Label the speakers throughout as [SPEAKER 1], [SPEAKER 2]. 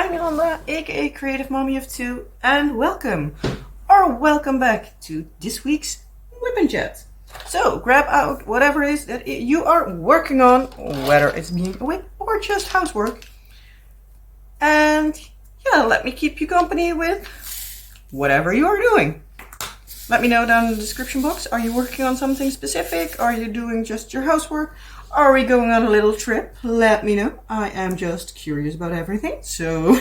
[SPEAKER 1] I'm Yolanda, aka Creative Mommy of Two, and welcome back to this week's WIP and Chat. So grab out whatever it is that you are working on, whether it's being a WIP or just housework, and yeah, let me keep you company with whatever you are doing. Let me know down in the description box. Are you working on something specific? Are you doing just your housework? Are we going on a little trip? Let me know. I am just curious about everything. So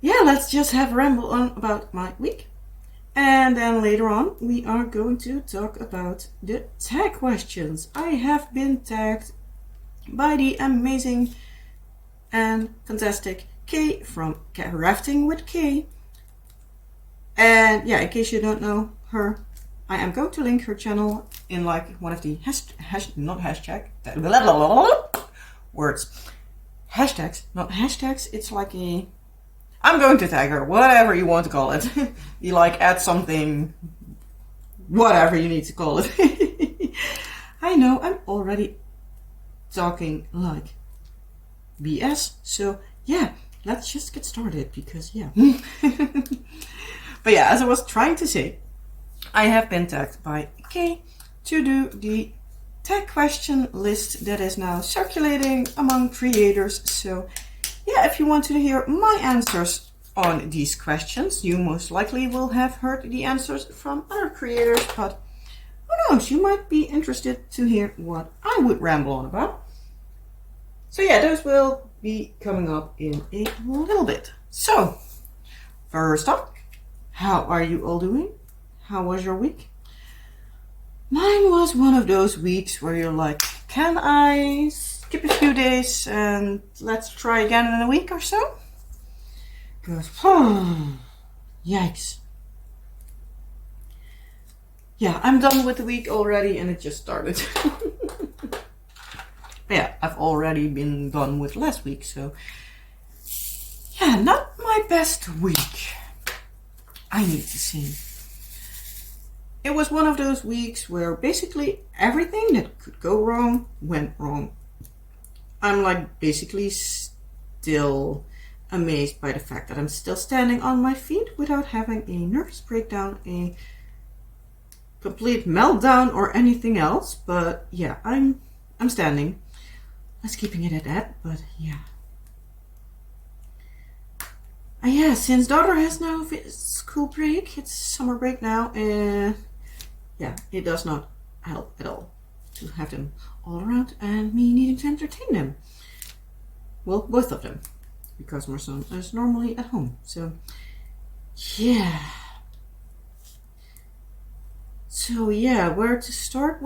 [SPEAKER 1] yeah, let's just have a ramble on about my week. And then later on, we are going to talk about the tag questions. I have been tagged by the amazing and fantastic Kay from Crafting with Kay. And yeah, in case you don't know her, I am going to link her channel in like one of the hashtags, not hashtags. It's like a, I'm going to tag her, whatever you want to call it. You like add something, whatever you need to call it. I know I'm already talking like BS, so yeah, let's just get started because yeah. But yeah, as I was trying to say, I have been tagged by Kay to do the tag question list that is now circulating among creators. So yeah, if you want to hear my answers on these questions, you most likely will have heard the answers from other creators, but who knows, you might be interested to hear what I would ramble on about. So yeah, those will be coming up in a little bit. So first up, how are you all doing? How was your week? Mine was one of those weeks where you're like, can I skip a few days and let's try again in a week or so? Because, yikes. Yeah, I'm done with the week already and it just started. But yeah, I've already been done with last week, so yeah, not my best week, I need to say. It was one of those weeks where basically everything that could go wrong went wrong. I'm like basically still amazed by the fact that I'm still standing on my feet without having a nervous breakdown, a complete meltdown or anything else. But yeah, I'm standing. Let's keeping it at that, but yeah. Yeah, since daughter has now school break, it's summer break now, yeah, it does not help at all to have them all around and me needing to entertain them. Well, both of them, because my son is normally at home. So, yeah. So, yeah, where to start,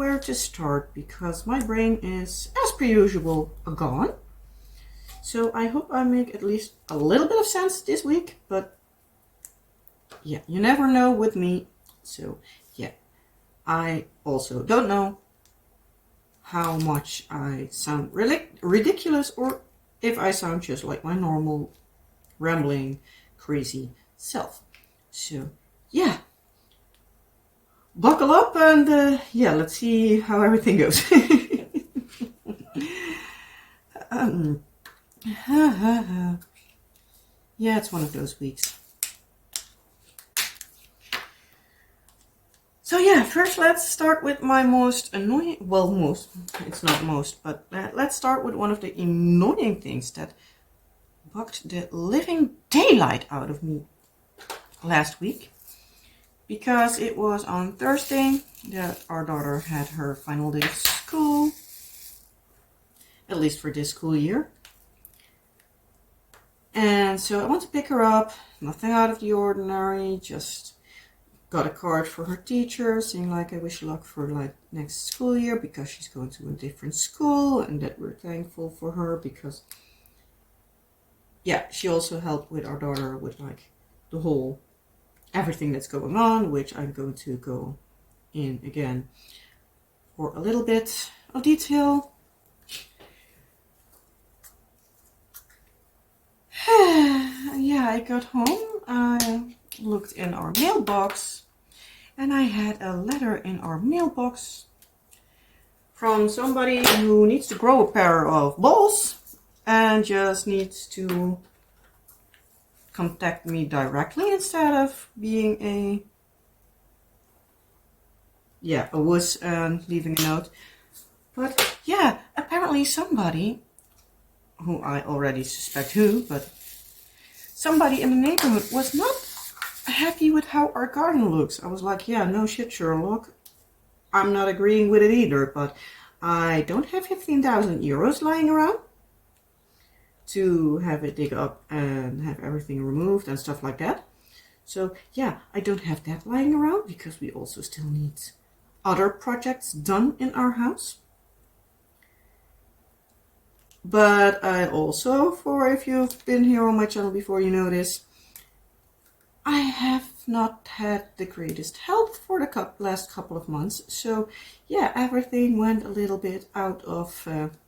[SPEAKER 1] because my brain is, as per usual, gone. So, I hope I make at least a little bit of sense this week, but yeah, you never know with me. So, yeah. I also don't know how much I sound ridiculous or if I sound just like my normal rambling crazy self. So yeah, buckle up and yeah, let's see how everything goes. Yeah, it's one of those weeks. So yeah, first let's start with my most annoying, well, it's not most, but let's start with one of the annoying things that bugged the living daylight out of me last week. Because it was on Thursday that our daughter had her final day of school, at least for this school year. And so I went to pick her up, nothing out of the ordinary, just got a card for her teacher saying like I wish luck for like next school year because she's going to a different school and that we're thankful for her because yeah, she also helped with our daughter with like the whole everything that's going on, which I'm going to go in again for a little bit of detail. Yeah, I got home, I looked in our mailbox and I had a letter in our mailbox from somebody who needs to grow a pair of balls and just needs to contact me directly instead of being a wuss and leaving a note. But yeah, apparently somebody, who I already suspect who, but somebody in the neighborhood was not happy with how our garden looks. I was like, yeah, no shit, Sherlock. I'm not agreeing with it either, but I don't have 15,000 euros lying around to have it dig up and have everything removed and stuff like that. So yeah, I don't have that lying around because we also still need other projects done in our house. But I also, for if you've been here on my channel before, you know this, I have not had the greatest health for the last couple of months. So yeah, everything went a little bit out of hand.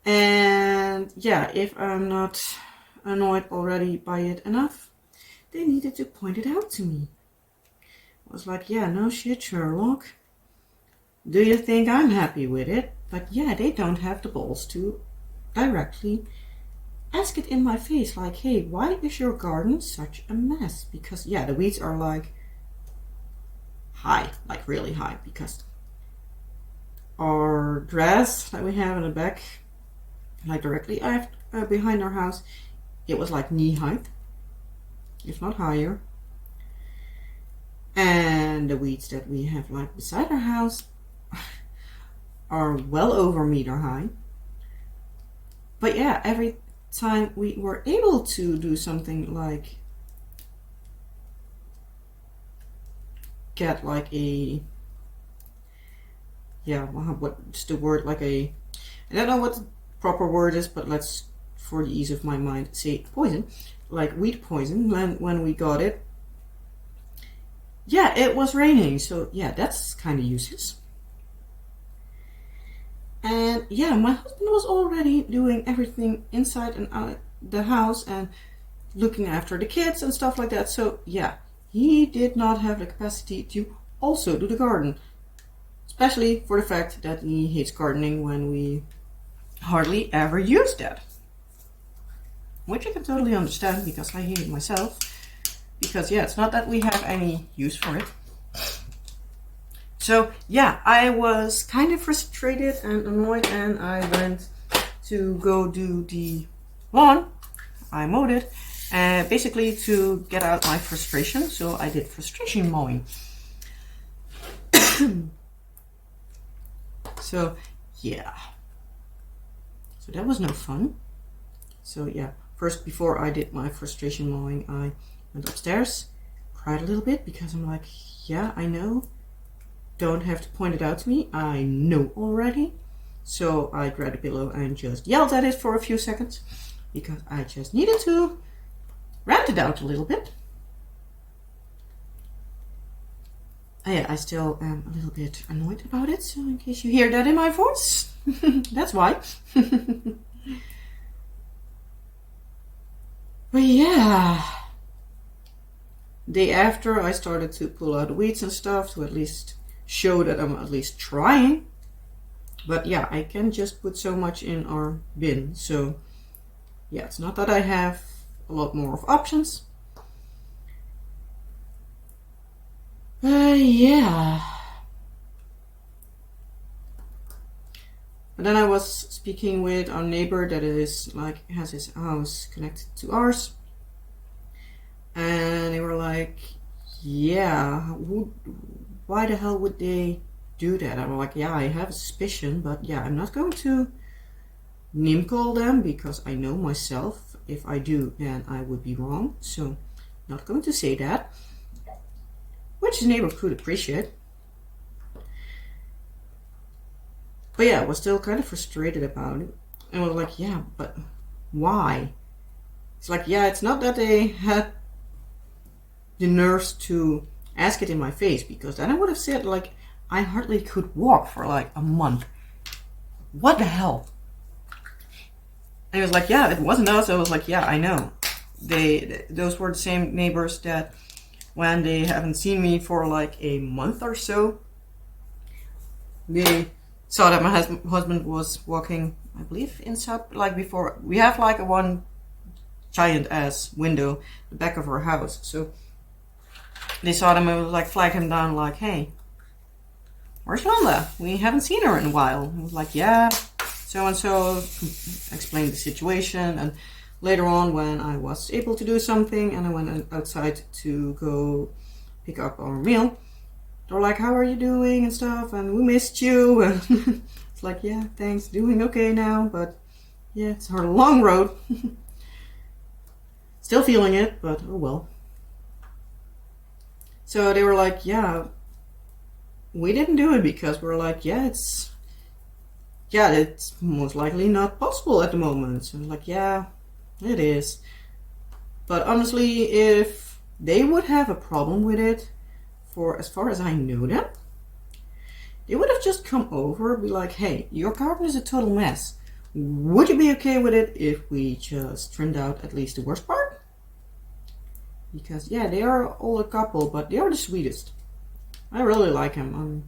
[SPEAKER 1] And yeah, if I'm not annoyed already by it enough, they needed to point it out to me. I was like, yeah, no shit, Sherlock. Do you think I'm happy with it? But yeah, they don't have the balls to directly ask it in my face, like, hey, why is your garden such a mess? Because yeah, the weeds are like high, like really high, because our grass that we have in the back, like directly behind our house, it was like knee height, if not higher. And the weeds that we have like beside our house are well over meter high. But yeah, every time we were able to do something like get like a, what's the word, like a, I don't know what the proper word is, but let's, for the ease of my mind, say poison, like weed poison. When we got it, yeah, it was raining, so yeah, that's kind of useless. And yeah, my husband was already doing everything inside and out the house and looking after the kids and stuff like that. So yeah, he did not have the capacity to also do the garden, especially for the fact that he hates gardening when we hardly ever use that. Which I can totally understand, because I hate it myself. Because yeah, it's not that we have any use for it. So yeah, I was kind of frustrated and annoyed, and I went to go do the lawn. I mowed it, basically to get out my frustration. So I did frustration mowing. So yeah, so that was no fun. So yeah, first, before I did my frustration mowing, I went upstairs, cried a little bit, because I'm like, yeah, I know, don't have to point it out to me, I know already. So I grabbed a pillow and just yelled at it for a few seconds, because I just needed to rant it out a little bit. Yeah, I still am a little bit annoyed about it, so in case you hear that in my voice, that's why. But yeah, day after, I started to pull out the weeds and stuff to at least show that I'm at least trying. But yeah, I can just put so much in our bin. So yeah, it's not that I have a lot more of options. Yeah. And then I was speaking with our neighbor that is like, has his house connected to ours. And they were like, yeah, why the hell would they do that? I'm like, yeah, I have a suspicion, but yeah, I'm not going to name call them, because I know myself, if I do, then I would be wrong. So not going to say that, which the neighbor could appreciate. But yeah, I was still kind of frustrated about it. And I was like, yeah, but why? It's like, yeah, it's not that they had the nerves to ask it in my face, because then I would have said, like, I hardly could walk for like a month. What the hell? And he was like, yeah, it wasn't us. I was like, yeah, I know. Those were the same neighbors that when they haven't seen me for like a month or so, they saw that my husband was walking, I believe, inside, like before. We have like a one giant ass window, the back of our house. So they saw them and like flag him down, like, hey, where's Yolanda? We haven't seen her in a while. He was like, yeah, so and so, explained the situation. And later on, when I was able to do something and I went outside to go pick up our meal, they were like, how are you doing and stuff, and we missed you. And it's like, yeah, thanks, doing okay now, but yeah, it's a long road. Still feeling it, but oh well. So they were like, yeah, we didn't do it because we're like, it's most likely not possible at the moment. So I'm like, yeah, it is. But honestly, if they would have a problem with it, for as far as I know them, they would have just come over, be like, hey, your garden is a total mess. Would you be okay with it if we just trimmed out at least the worst part? Because yeah, they are all a couple, but they are the sweetest. I really like them.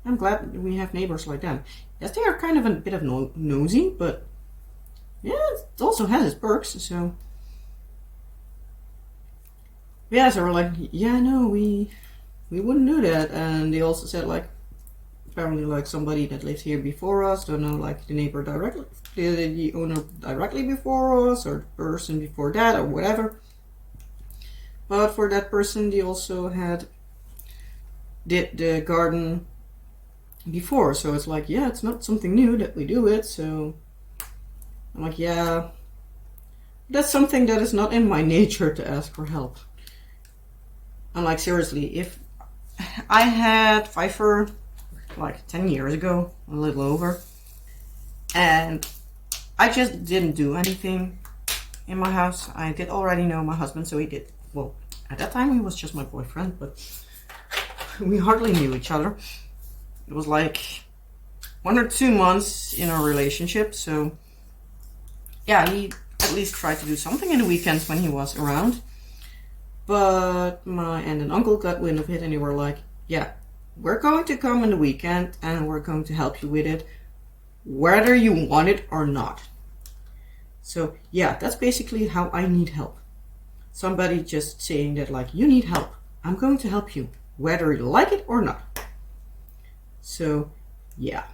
[SPEAKER 1] I'm glad we have neighbors like them. Yes, they are kind of a bit of nosy, but yeah, it also has its perks. So yeah, so we're like, yeah, no, we wouldn't do that. And they also said like, apparently like somebody that lived here before us, don't know, like the neighbor directly, the owner directly before us, or the person before that, or whatever. But for that person, they also did the garden before, so it's like, yeah, it's not something new that we do it. So I'm like, yeah, that's something that is not in my nature to ask for help. I'm like, seriously, if I had Pfeiffer like 10 years ago, a little over, and I just didn't do anything in my house. I did already know my husband, so he did. Well, at that time he was just my boyfriend, but we hardly knew each other. It was like 1 or 2 months in our relationship, so yeah, he at least tried to do something in the weekends when he was around. But my aunt and uncle got wind of it, and they were like, yeah, we're going to come in the weekend and we're going to help you with it, whether you want it or not. So yeah, that's basically how I need help. Somebody just saying that like, you need help, I'm going to help you, whether you like it or not. So yeah.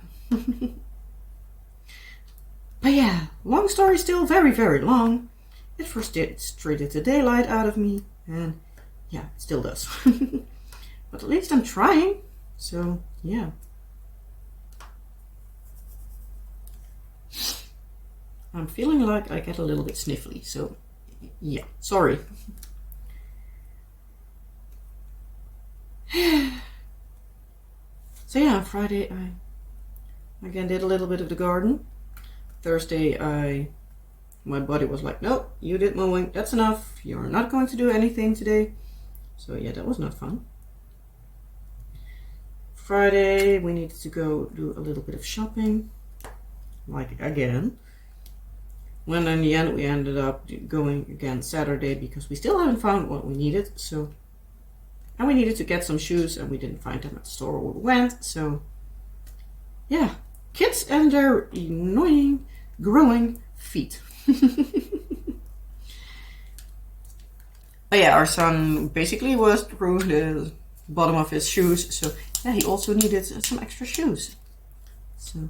[SPEAKER 1] But yeah, long story still very, very long. It frustrated the daylight out of me, and yeah, it still does. But at least I'm trying, so yeah. I'm feeling like I get a little bit sniffly, so yeah, sorry. So yeah, on Friday I again did a little bit of the garden. Thursday my body was like, no, you did mowing, that's enough, you're not going to do anything today. So yeah, that was not fun. Friday we needed to go do a little bit of shopping, like again. When in the end we ended up going again Saturday because we still haven't found what we needed. So, and we needed to get some shoes and we didn't find them at the store where we went. So yeah, kids and their annoying growing feet. But yeah, our son basically was through the bottom of his shoes, so yeah, he also needed some extra shoes. So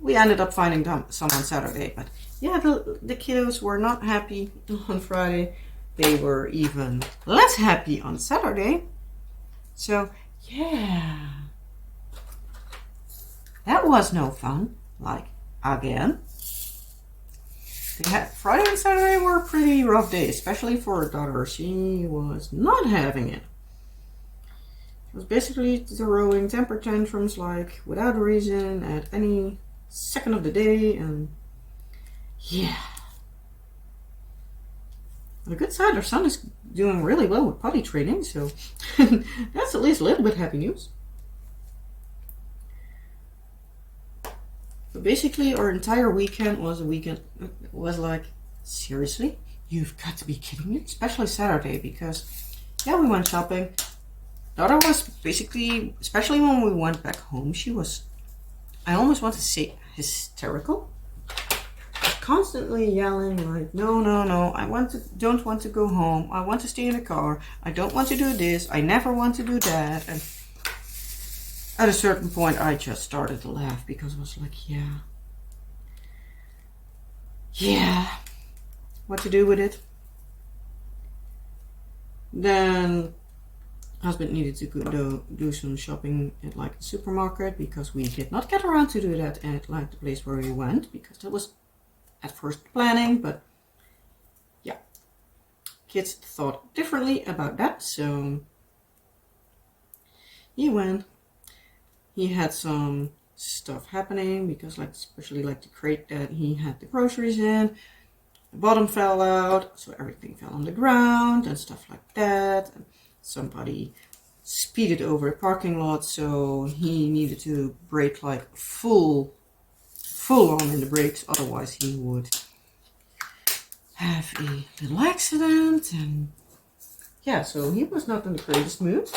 [SPEAKER 1] we ended up finding some on Saturday, but yeah, the kiddos were not happy on Friday. They were even less happy on Saturday. So yeah, that was no fun. Like again, Friday and Saturday were pretty rough days, especially for her daughter. She was not having it. She was basically throwing temper tantrums like without a reason at any second of the day, and yeah. On the good side, our son is doing really well with potty training, so that's at least a little bit happy news. But basically, our entire weekend was like, seriously? You've got to be kidding me? Especially Saturday, because yeah, we went shopping. Daughter was basically, especially when we went back home, she was I almost want to say hysterical. Constantly yelling like, no, no, no, don't want to go home. I want to stay in the car. I don't want to do this. I never want to do that. And at a certain point, I just started to laugh because I was like, yeah, what to do with it? Then husband needed to go do some shopping at like the supermarket because we did not get around to do that at like the place where we went because that was at first planning, but yeah, kids thought differently about that. So he went. He had some stuff happening because like especially like the crate that he had the groceries in, the bottom fell out, so everything fell on the ground and stuff like that. And somebody speeded over a parking lot, so he needed to brake like full on in the brakes, otherwise he would have a little accident. And yeah, so he was not in the greatest mood.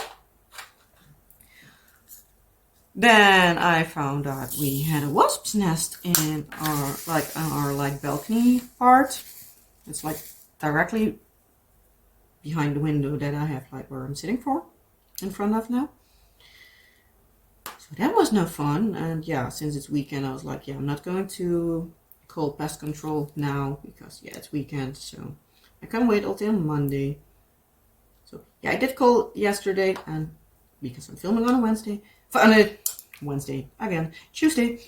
[SPEAKER 1] Then I found out we had a wasp's nest in our balcony part. It's like directly behind the window that I have like where I'm sitting in front of now. So that was no fun. And yeah, since it's weekend, I was like, yeah, I'm not going to call pest control now because yeah, it's weekend. So I can wait until Monday. So yeah, I did call yesterday, and because I'm filming on a Wednesday, Tuesday.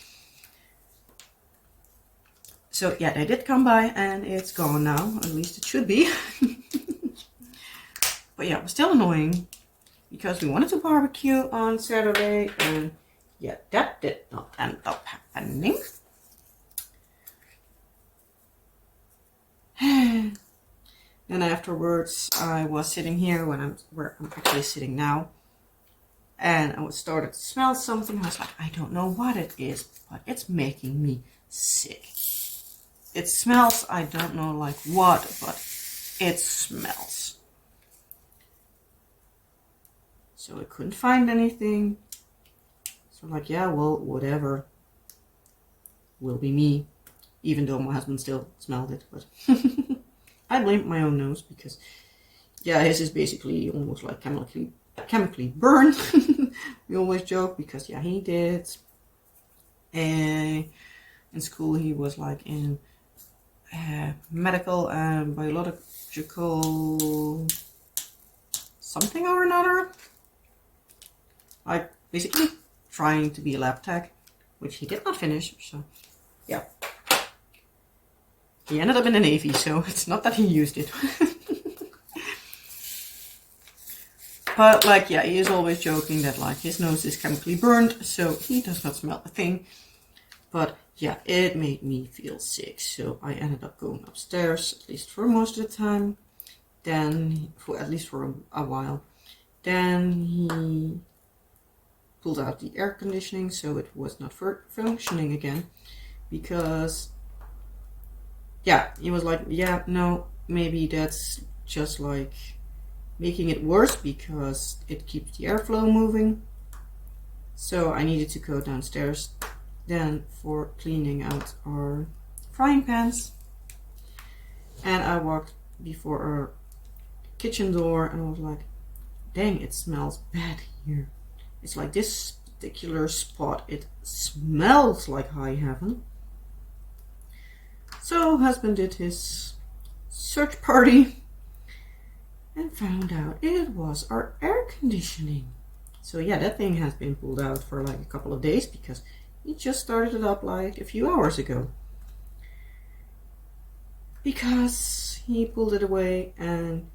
[SPEAKER 1] So yeah, they did come by and it's gone now. At least it should be. But yeah, it was still annoying because we wanted to barbecue on Saturday and yeah, that did not end up happening. Then afterwards, I was sitting here where I'm actually sitting now. And I started to smell something. I was like, I don't know what it is, but it's making me sick. It smells, I don't know like what, but it smells. So I couldn't find anything. So like, yeah, well, whatever. Will be me. Even though my husband still smelled it, but I blamed my own nose because, yeah, his is basically almost like chemically burned. We always joke because yeah, he did. In school he was like in medical and biological something or another, like basically trying to be a lab tech, which he did not finish. So yeah, he ended up in the Navy, so it's not that he used it. But like, yeah, he is always joking that like his nose is chemically burned, so he does not smell a thing. But yeah, it made me feel sick, so I ended up going upstairs, at least for most of the time. Then, at least for a while. Then he pulled out the air conditioning, so it was not functioning again. Because, yeah, he was like, yeah, no, maybe that's just like making it worse because it keeps the airflow moving. So I needed to go downstairs then for cleaning out our frying pans. And I walked before our kitchen door and I was like, dang, it smells bad here. It's like this particular spot, it smells like high heaven. So husband did his search party and found out it was our air conditioning. So yeah, that thing has been pulled out for like a couple of days because he just started it up like a few hours ago. Because he pulled it away and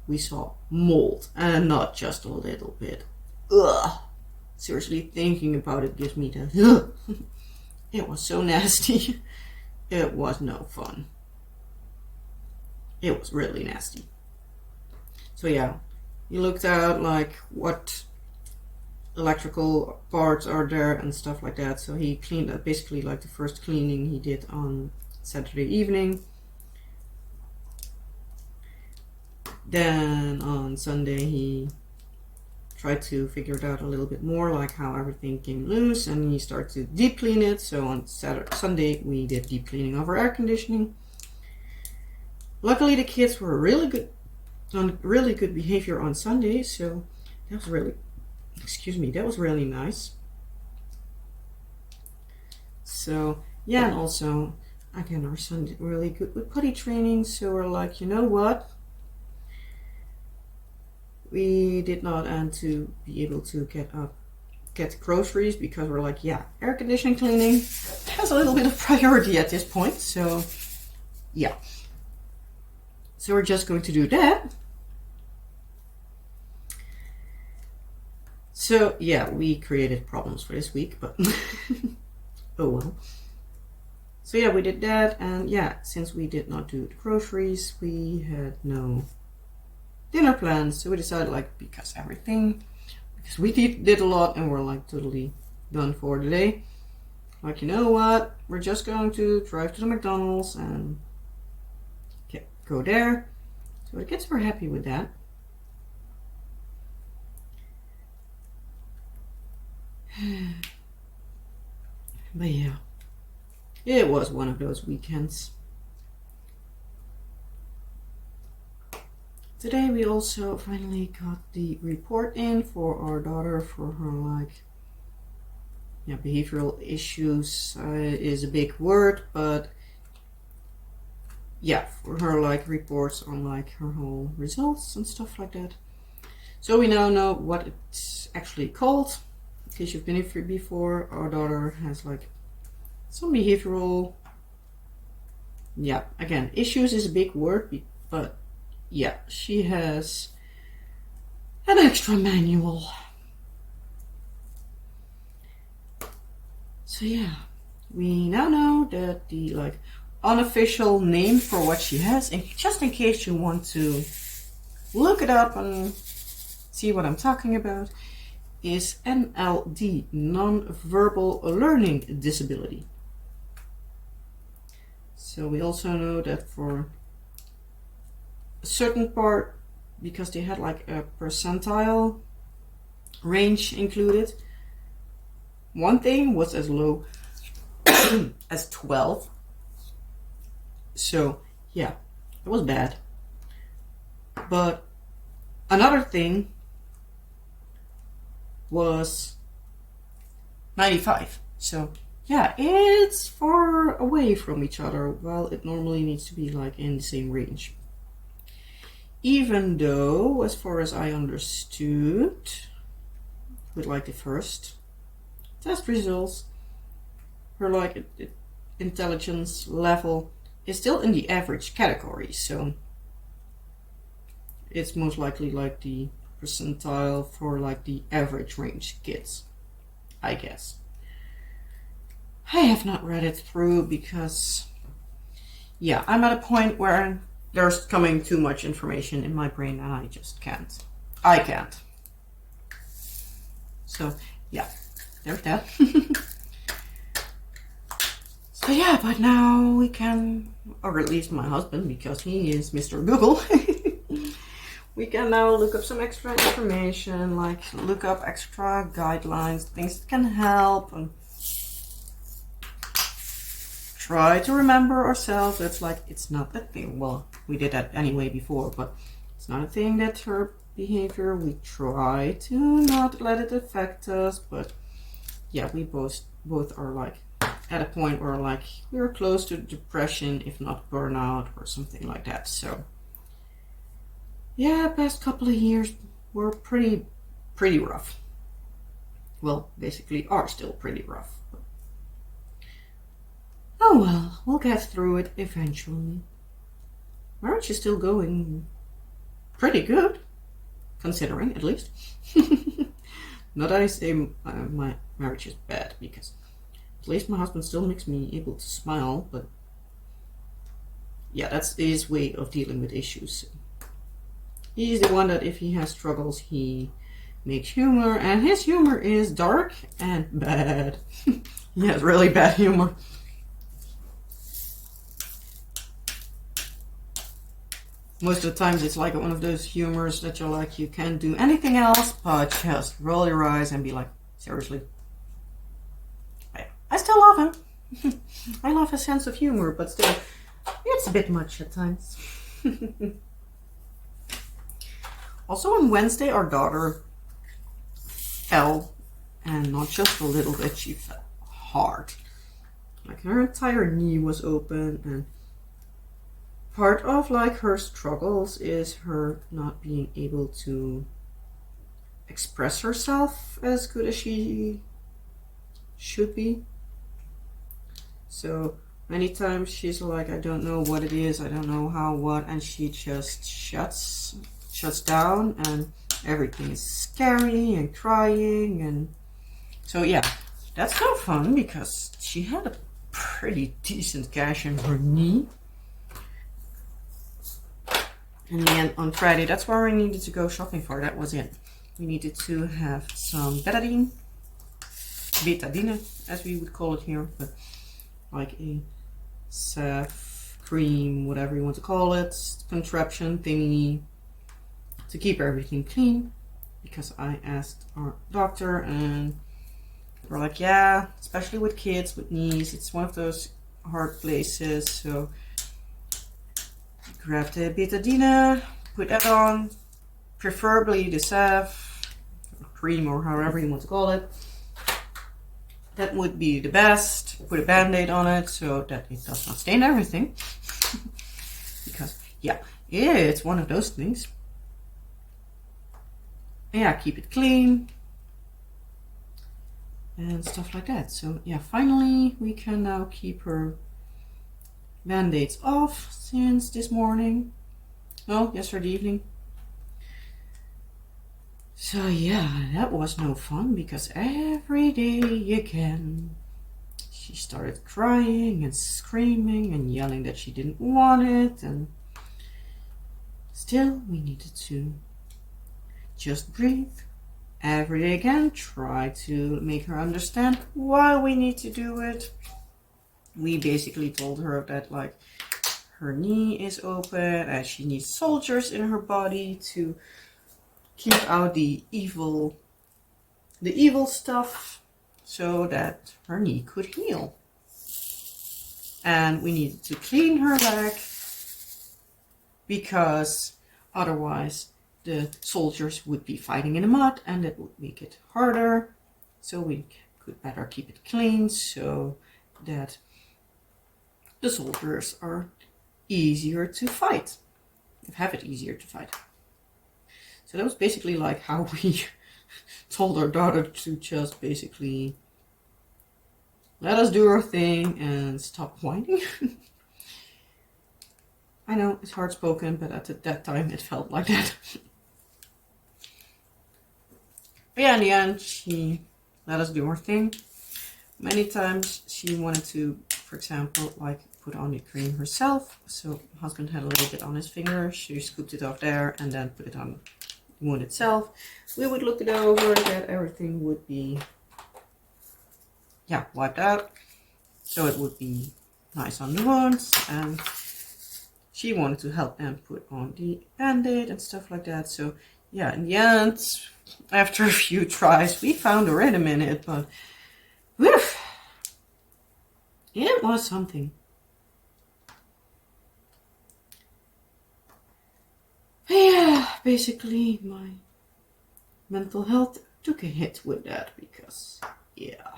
[SPEAKER 1] we saw mold, and not just a little bit. Ugh. Seriously, thinking about it gives me the ugh. It was so nasty. It was no fun. It was really nasty. So yeah, he looked at like what electrical parts are there and stuff like that. So he cleaned up basically like the first cleaning he did on Saturday evening. Then on Sunday he tried to figure it out a little bit more, like how everything came loose, and he started to deep clean it. So on Sunday we did deep cleaning of our air conditioning. Luckily the kids were really good behavior on Sunday, so that was really, that was really nice. So yeah, and also again our son did really good with potty training, so we're like, you know what, we did not end to be able to get groceries, because we're like, yeah, air conditioning cleaning has a little bit of priority at this point. So yeah, so we're just going to do that. So yeah, we created problems for this week, but oh well. So yeah, we did that, and yeah, since we did not do the groceries, we had no dinner plans. So we decided, like, because we did a lot and we're like totally done for the day, like, you know what, we're just going to drive to the McDonald's and go there. So the kids were happy with that. But yeah, it was one of those weekends. Today we also finally got the report in for our daughter for her, like, yeah, behavioral issues is a big word, but yeah, for her, like, reports on, like, her whole results and stuff like that. So we now know what it's actually called. In case you've been here before, our daughter has, like, some behavioral, yeah, again, issues is a big word, but yeah, she has an extra manual. So yeah, we now know that the, like, unofficial name for what she has, and just in case you want to look it up and see what I'm talking about, is NLD, non-verbal learning disability. So we also know that for a certain part, because they had like a percentile range included, one thing was as low as 12. So yeah, it was bad. But another thing was 95. So yeah, it's far away from each other. Well, it normally needs to be like in the same range. Even though, as far as I understood, with like the first test results, her like intelligence level is still in the average category. So it's most likely like the percentile for like the average range kids, I guess. I have not read it through because, yeah, I'm at a point where there's coming too much information in my brain and I just can't. I can't. So, yeah, there's that. So, yeah, but now we can, or at least my husband, because he is Mr. Google, we can now look up some extra information, like look up extra guidelines, things that can help, and try to remember ourselves. It's like, it's not a thing. Well, we did that anyway before, but it's not a thing that her behavior. We try to not let it affect us, but yeah, we both are like at a point where like we're close to depression, if not burnout or something like that. So yeah, past couple of years were pretty rough. Well, basically are still pretty rough. Oh well, we'll get through it eventually. Marriage is still going pretty good, considering, at least. Not that I say my marriage is bad, because at least my husband still makes me able to smile, but yeah, that's his way of dealing with issues. He's the one that if he has struggles, he makes humor, and his humor is dark and bad. He has really bad humor. Most of the times it's like one of those humors that you're like, you can't do anything else but just roll your eyes and be like, seriously. I still love him. I love his sense of humor, but still, it's a bit much at times. Also on Wednesday, our daughter fell, and not just a little bit, she fell hard. Like her entire knee was open, and part of like her struggles is her not being able to express herself as good as she should be. So many times she's like, I don't know what it is, I don't know how, what, and she just shuts down, and everything is scary and crying. And so yeah, that's no fun because she had a pretty decent gash in her knee. And then on Friday, that's where we needed to go shopping for. That was it. We needed to have some betadine, as we would call it here, but like a salve, cream, whatever you want to call it, contraption thingy to keep everything clean. Because I asked our doctor, and we're like, yeah, especially with kids with knees, it's one of those hard places. So grab the betadine, put that on, preferably the salve, cream, or however you want to call it. That would be the best. Put a band-aid on it so that it does not stain everything. Because, yeah, it's one of those things. Yeah, keep it clean. And stuff like that. So, yeah, finally we can now keep her band-aids off since this morning. No, yesterday evening. So yeah, that was no fun because every day again she started crying and screaming and yelling that she didn't want it, and still we needed to just breathe every day again, try to make her understand why we need to do it. We basically told her that like her knee is open and she needs soldiers in her body to keep out the evil stuff so that her knee could heal. And we needed to clean her leg because otherwise the soldiers would be fighting in the mud and that would make it harder. So we could better keep it clean so that the soldiers are easier to fight, have it easier to fight. So that was basically like how we told our daughter to just basically let us do our thing and stop whining. I know it's hard spoken, but at that time it felt like that. But yeah, in the end, she let us do her thing. Many times she wanted to, for example, like put on the cream herself. So husband had a little bit on his finger. She scooped it off there and then put it on the wound itself. We would look it over, that everything would be, yeah, wiped out. So it would be nice on the wounds. And she wanted to help them put on the band-aid and stuff like that. So yeah, in the end, after a few tries, we found a rhythm in it, but woof, it was something. Yeah, basically my mental health took a hit with that because, yeah,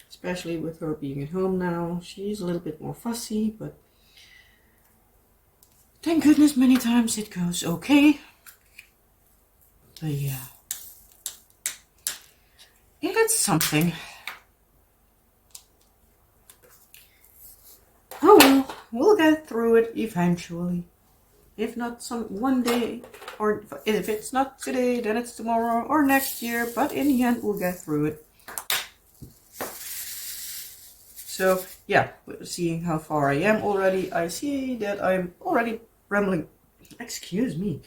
[SPEAKER 1] especially with her being at home now, she's a little bit more fussy, but thank goodness many times it goes okay. But yeah, it's something. Oh well, we'll get through it eventually. If not one day, or if it's not today, then it's tomorrow or next year, but in the end we'll get through it. So yeah, seeing how far I am already, I see that I'm already rambling, excuse me,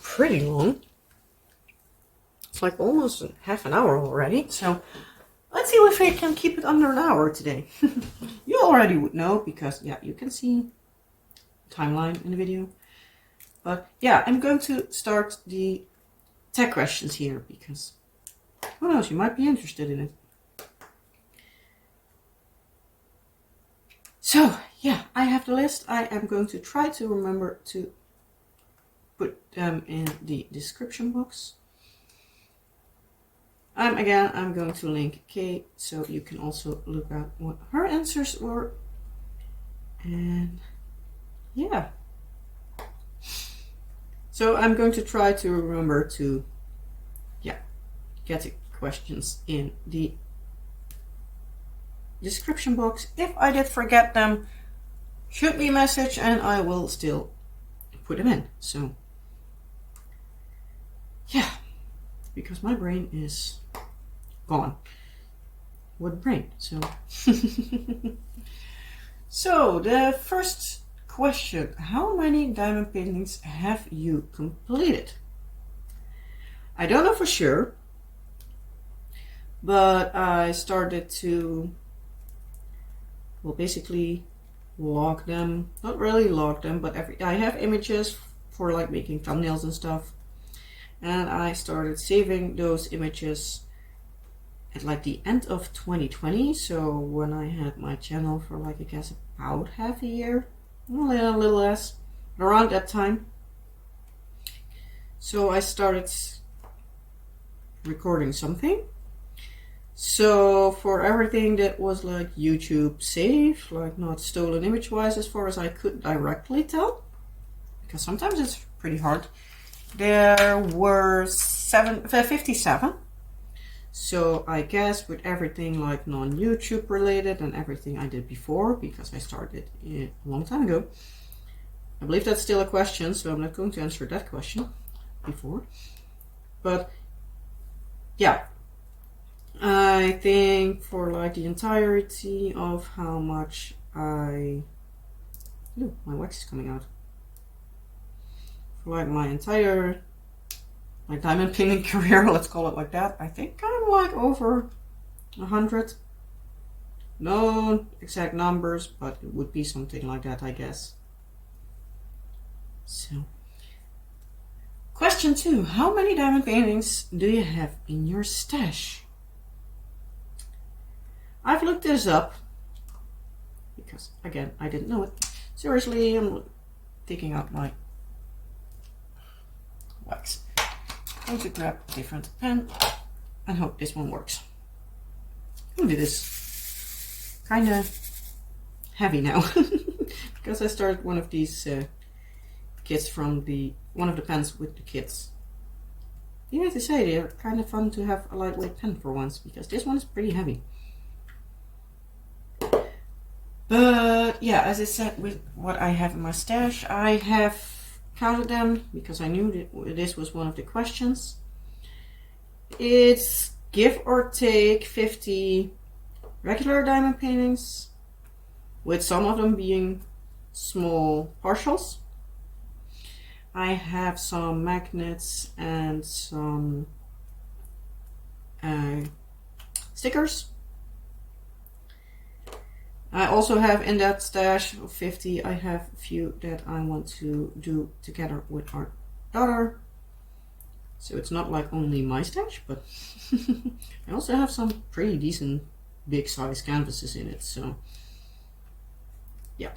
[SPEAKER 1] pretty long. It's like almost half an hour already, so let's see if I can keep it under an hour today. You already would know because, yeah, you can see timeline in the video. But yeah, I'm going to start the tag questions here because who knows, you might be interested in it. So yeah, I have the list. I am going to try to remember to put them in the description box. Again, I'm going to link Kay so you can also look at what her answers were. And yeah. So I'm going to try to remember to, get the questions in the description box. If I did forget them, shoot me a message and I will still put them in. So yeah, because my brain is gone. What brain? So so the first question, how many diamond paintings have you completed? I don't know for sure, but I started to, well, basically log them. Not really log them, but I have images for like making thumbnails and stuff. And I started saving those images at like the end of 2020. So when I had my channel for like, I guess about half a year, a little less, around that time. So I started recording something. So for everything that was like YouTube safe, like not stolen image wise as far as I could directly tell, because sometimes it's pretty hard, there were 57. So I guess with everything like non-YouTube related and everything I did before, because I started a long time ago, I believe that's still a question, so I'm not going to answer that question before. But yeah, I think for like the entirety of how much my wax is coming out. For like my entire diamond painting career, let's call it like that, I think I'm like over 100. No exact numbers, but it would be something like that, I guess. So, question 2, how many diamond paintings do you have in your stash? I've looked this up because, again, I didn't know it. Seriously, I'm taking out my wax. I'm going to grab a different pen and hope this one works. Look at this. Kind of heavy now because I started one of these kits from one of the pens with the kits. You have to say, they're kind of fun to have a lightweight pen for once, because this one is pretty heavy. But yeah, as I said, with what I have in my stash, I have counted them because I knew that this was one of the questions. It's give or take 50 regular diamond paintings, with some of them being small partials. I have some magnets and some stickers. I also have in that stash of 50, I have a few that I want to do together with our daughter. So it's not like only my stash, but I also have some pretty decent big size canvases in it, so yeah.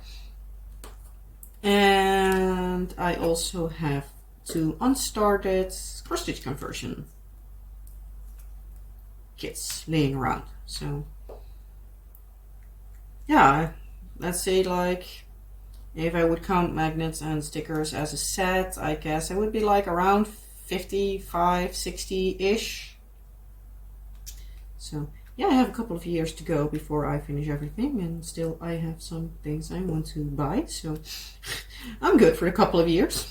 [SPEAKER 1] And I also have 2 unstarted cross stitch conversion kits laying around. So yeah, let's say like if I would count magnets and stickers as a set, I guess it would be like around 55, 60-ish. So yeah, I have a couple of years to go before I finish everything, and still I have some things I want to buy, so I'm good for a couple of years.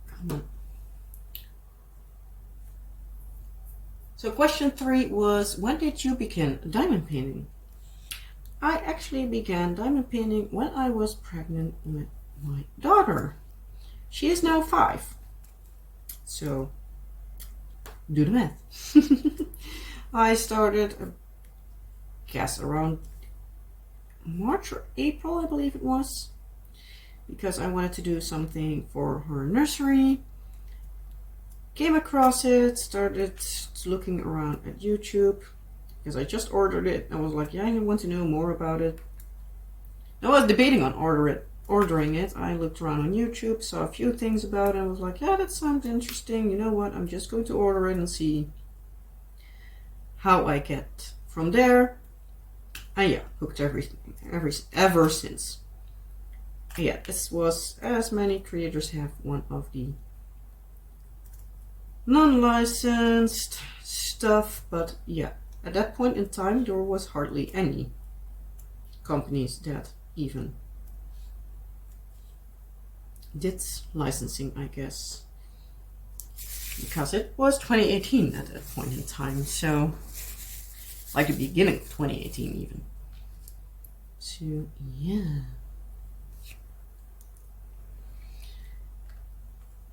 [SPEAKER 1] Come on. So question 3 was, when did you begin diamond painting? I actually began diamond painting when I was pregnant with my daughter. She is now 5. So do the math. I started, I guess around March or April, I believe it was, because I wanted to do something for her nursery. Came across it, started looking around at YouTube, because I just ordered it. I was like, yeah, I want to know more about it. I was debating on ordering it. I looked around on YouTube, saw a few things about it, and was like, yeah, that sounds interesting. You know what? I'm just going to order it and see how I get from there. And yeah, hooked everything ever since. Yeah, this was, as many creators have, one of the non-licensed stuff, but yeah, at that point in time there was hardly any companies that even did licensing, I guess, because it was 2018 at that point in time, so like the beginning of 2018 even. So yeah.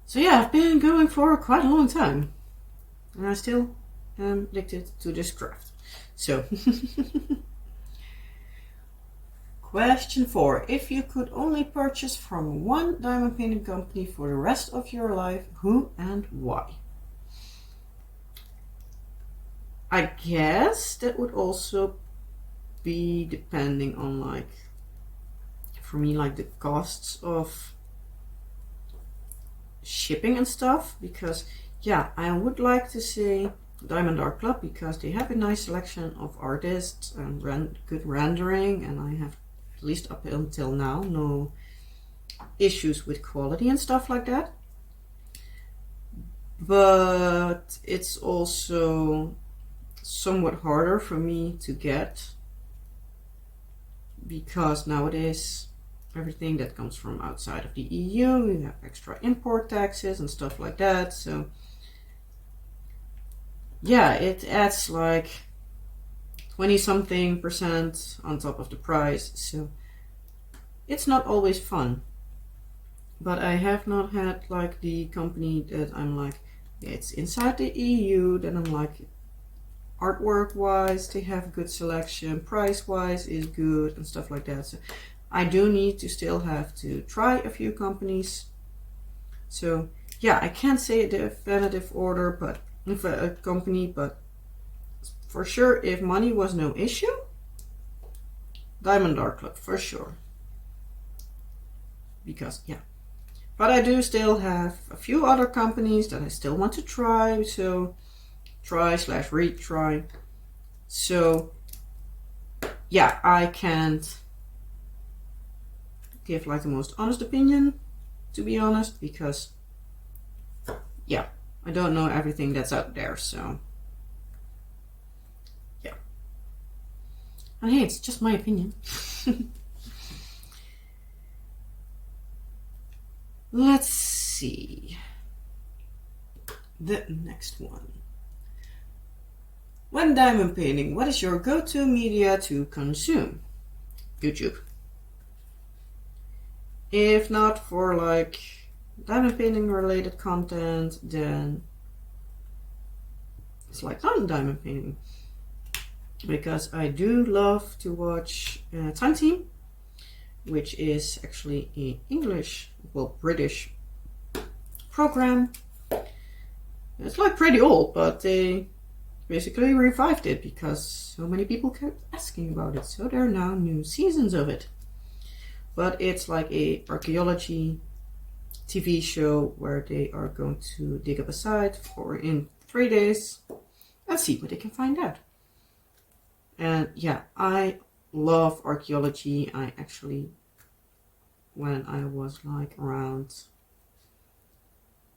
[SPEAKER 1] So yeah, I've been going for quite a long time, and I still am addicted to this craft. So, question 4. If you could only purchase from one diamond painting company for the rest of your life, who and why? I guess that would also be depending on, like, for me, like the costs of shipping and stuff, because yeah, I would like to say Diamond Art Club, because they have a nice selection of artists and good rendering, and I have, at least up until now, no issues with quality and stuff like that. But it's also somewhat harder for me to get, because nowadays everything that comes from outside of the EU, you have extra import taxes and stuff like that. So yeah, it adds like 20-something% on top of the price. So it's not always fun. But I have not had like the company that I'm like, yeah, it's inside the EU, then I'm like, artwork wise they have good selection, price wise is good and stuff like that. So I do need to still have to try a few companies. So yeah, I can't say a definitive order, but if a company, but for sure, if money was no issue, Diamond Art Club for sure. Because yeah, but I do still have a few other companies that I still want to try. So try/retry. So yeah, I can't give like the most honest opinion, to be honest, because yeah, I don't know everything that's out there. So yeah, and hey, it's just my opinion. Let's see the next one. When diamond painting, what is your go-to media to consume? YouTube. If not for like diamond painting related content, then it's like non-diamond painting, because I do love to watch Time Team, which is actually an English, well, British program. It's like pretty old, but they basically revived it because so many people kept asking about it. So there are now new seasons of it. But it's like a archaeology TV show where they are going to dig up a site for in 3 days and see what they can find out. And yeah, I love archaeology. I actually, when I was like around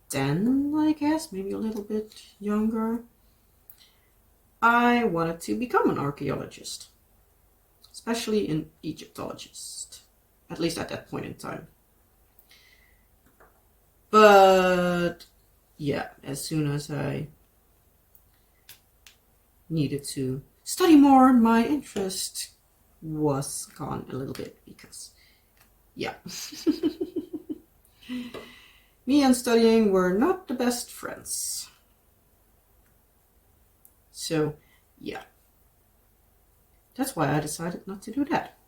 [SPEAKER 1] 10, I guess, maybe a little bit younger, I wanted to become an archaeologist, especially an Egyptologist, at least at that point in time. But yeah, as soon as I needed to study more, my interest was gone a little bit, because yeah, me and studying were not the best friends. So yeah, that's why I decided not to do that.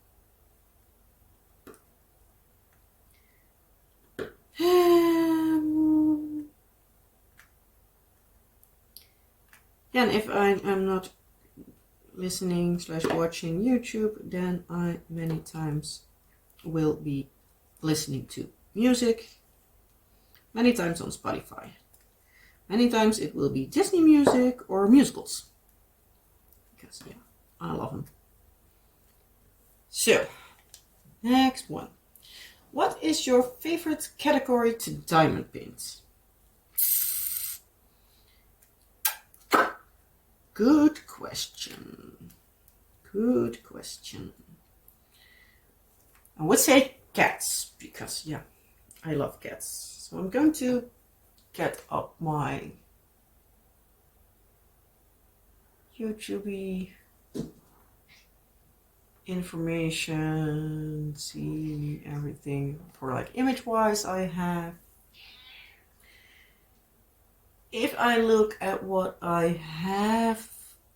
[SPEAKER 1] And if I'm not listening / watching YouTube, then I many times will be listening to music. Many times on Spotify. Many times it will be Disney music or musicals. Because, yeah, I love them. So, next one. What is your favorite category to diamond paint? Good question. Good question. I would say cats, because, yeah, I love cats. So I'm going to get up my YouTube information, see everything for like image-wise I have. If I look at what I have,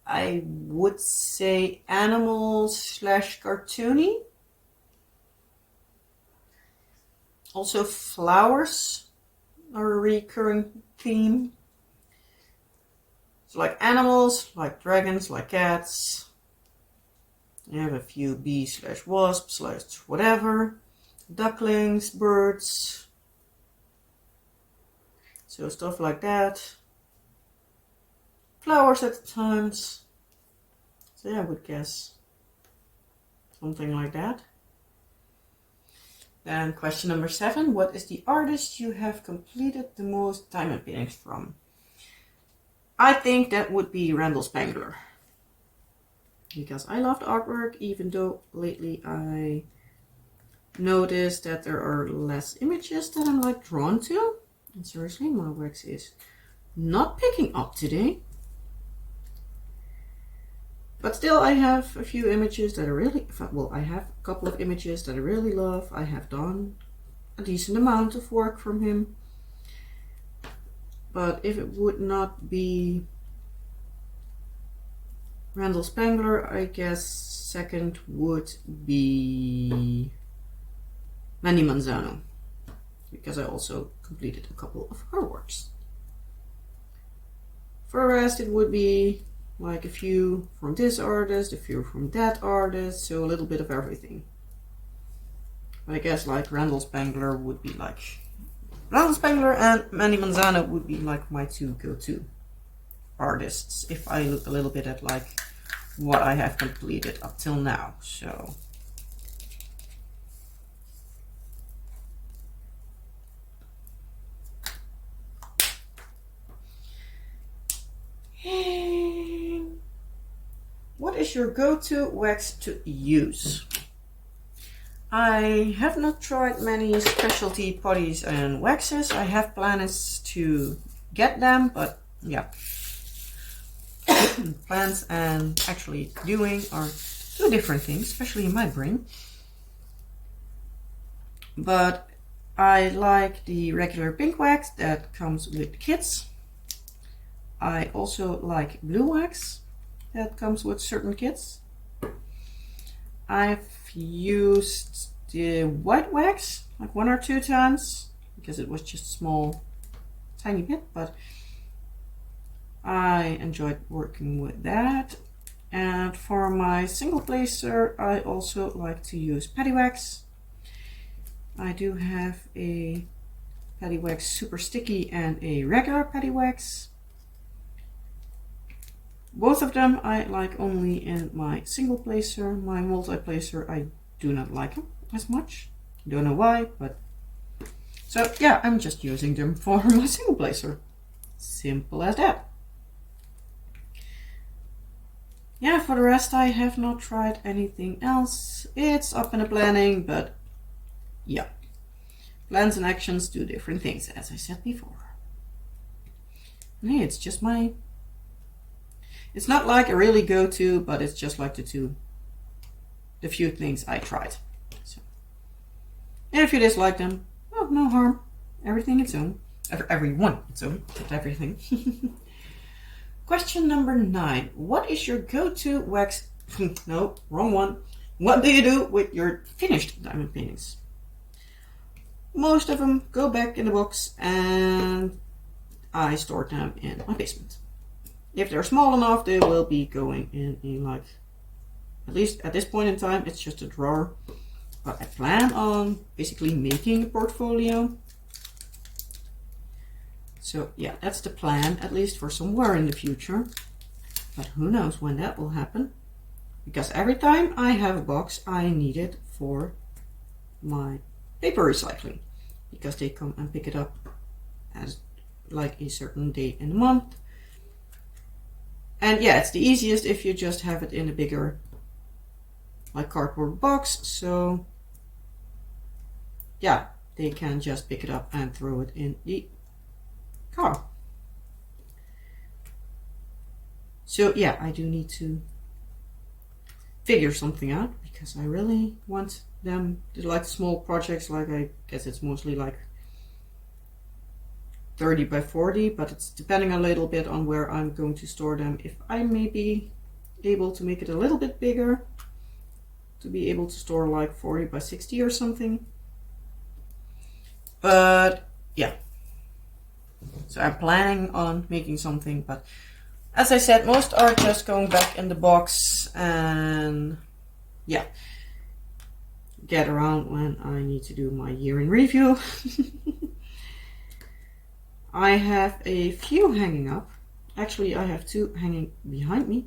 [SPEAKER 1] I would say animals / cartoony. Also flowers are a recurring theme. So like animals, like dragons, like cats. I have a few bees / wasps / whatever. Ducklings, birds. So stuff like that. Flowers at times. So yeah, I would guess something like that. Then question number 7. What is the artist you have completed the most diamond paintings from? I think that would be Randall Spangler. Because I love the artwork, even though lately I noticed that there are less images that I'm like drawn to. And seriously, my wax is not picking up today. But still, I have a few images that I really, well, I have a couple of images that I really love. I have done a decent amount of work from him. But if it would not be Randall Spangler, I guess second would be Mandy Manzano, because I also completed a couple of her works. For the rest, it would be like a few from this artist, a few from that artist, so a little bit of everything. But I guess like Randall Spangler would be like, Randall Spangler and Mandy Manzano would be like my two go-to artists if I look a little bit at like what I have completed up till now. So what is your go-to wax to use? I have not tried many specialty putties and waxes. I have plans to get them, but yeah. Plans and actually doing are two different things, especially in my brain. But I like the regular pink wax that comes with kits. I also like blue wax that comes with certain kits. I've used the white wax like 1 or 2 times because it was just small, tiny bit, but I enjoyed working with that. And for my single placer, I also like to use paddy wax. I do have a paddy wax super sticky and a regular paddy wax. Both of them I like only in my single placer. My multi-placer I do not like them as much. Don't know why, but so yeah, I'm just using them for my single placer. Simple as that. Yeah, for the rest I have not tried anything else. It's up in the planning, but yeah. Plans and actions do different things, as I said before. And hey, it's just my... It's not like a really go-to, but it's just like the few things I tried. So, and if you dislike them, well, no harm. Everything its own. Everyone its own, except everything. Question number 9. What is your go-to wax? No, wrong one. What do you do with your finished diamond paintings? Most of them go back in the box and I store them in my basement. If they're small enough, they will be going in like, at least at this point in time, it's just a drawer. But I plan on basically making a portfolio. So yeah, that's the plan, at least for somewhere in the future. But who knows when that will happen. Because every time I have a box, I need it for my paper recycling. Because they come and pick it up as like a certain day in the month. And yeah, it's the easiest if you just have it in a bigger like cardboard box. So yeah, they can just pick it up and throw it in the car. So yeah, I do need to figure something out because I really want them to like small projects, like I guess it's mostly like 30 by 40, but it's depending a little bit on where I'm going to store them. If I may be able to make it a little bit bigger, to be able to store like 40 by 60 or something. But yeah, so I'm planning on making something, but as I said, most are just going back in the box and yeah, get around when I need to do my year in review. I have a few hanging up. Actually, I have 2 hanging behind me.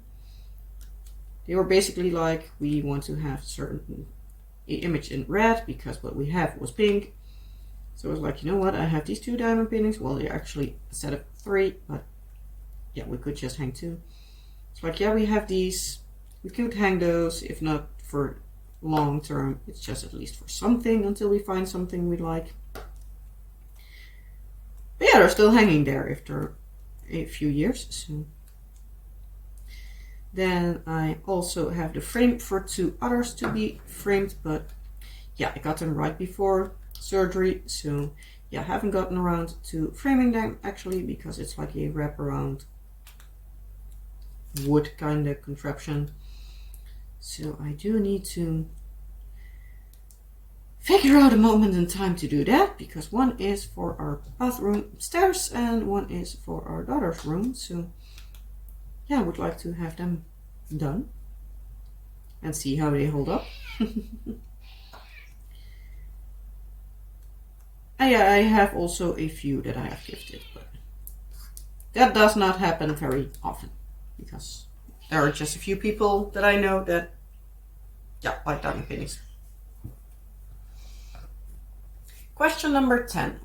[SPEAKER 1] They were basically like, we want to have certain image in red because what we have was pink. So I was like, you know what, I have these 2 diamond paintings. Well, they're actually a set of 3, but yeah, we could just hang 2. It's like, yeah, we have these. We could hang those, if not for long term, it's just at least for something until we find something we like. But yeah, they're still hanging there after a few years. So then I also have the frame for 2 others to be framed, but yeah, I got them right before surgery. So yeah, I haven't gotten around to framing them actually because it's like a wraparound wood kind of contraption. So I do need to figure out a moment in time to do that, because one is for our bathroom upstairs and one is for our daughter's room. So yeah, I would like to have them done and see how they hold up. And yeah, I have also a few that I have gifted, but that does not happen very often because there are just a few people that I know that like diamond paintings. Question number 10.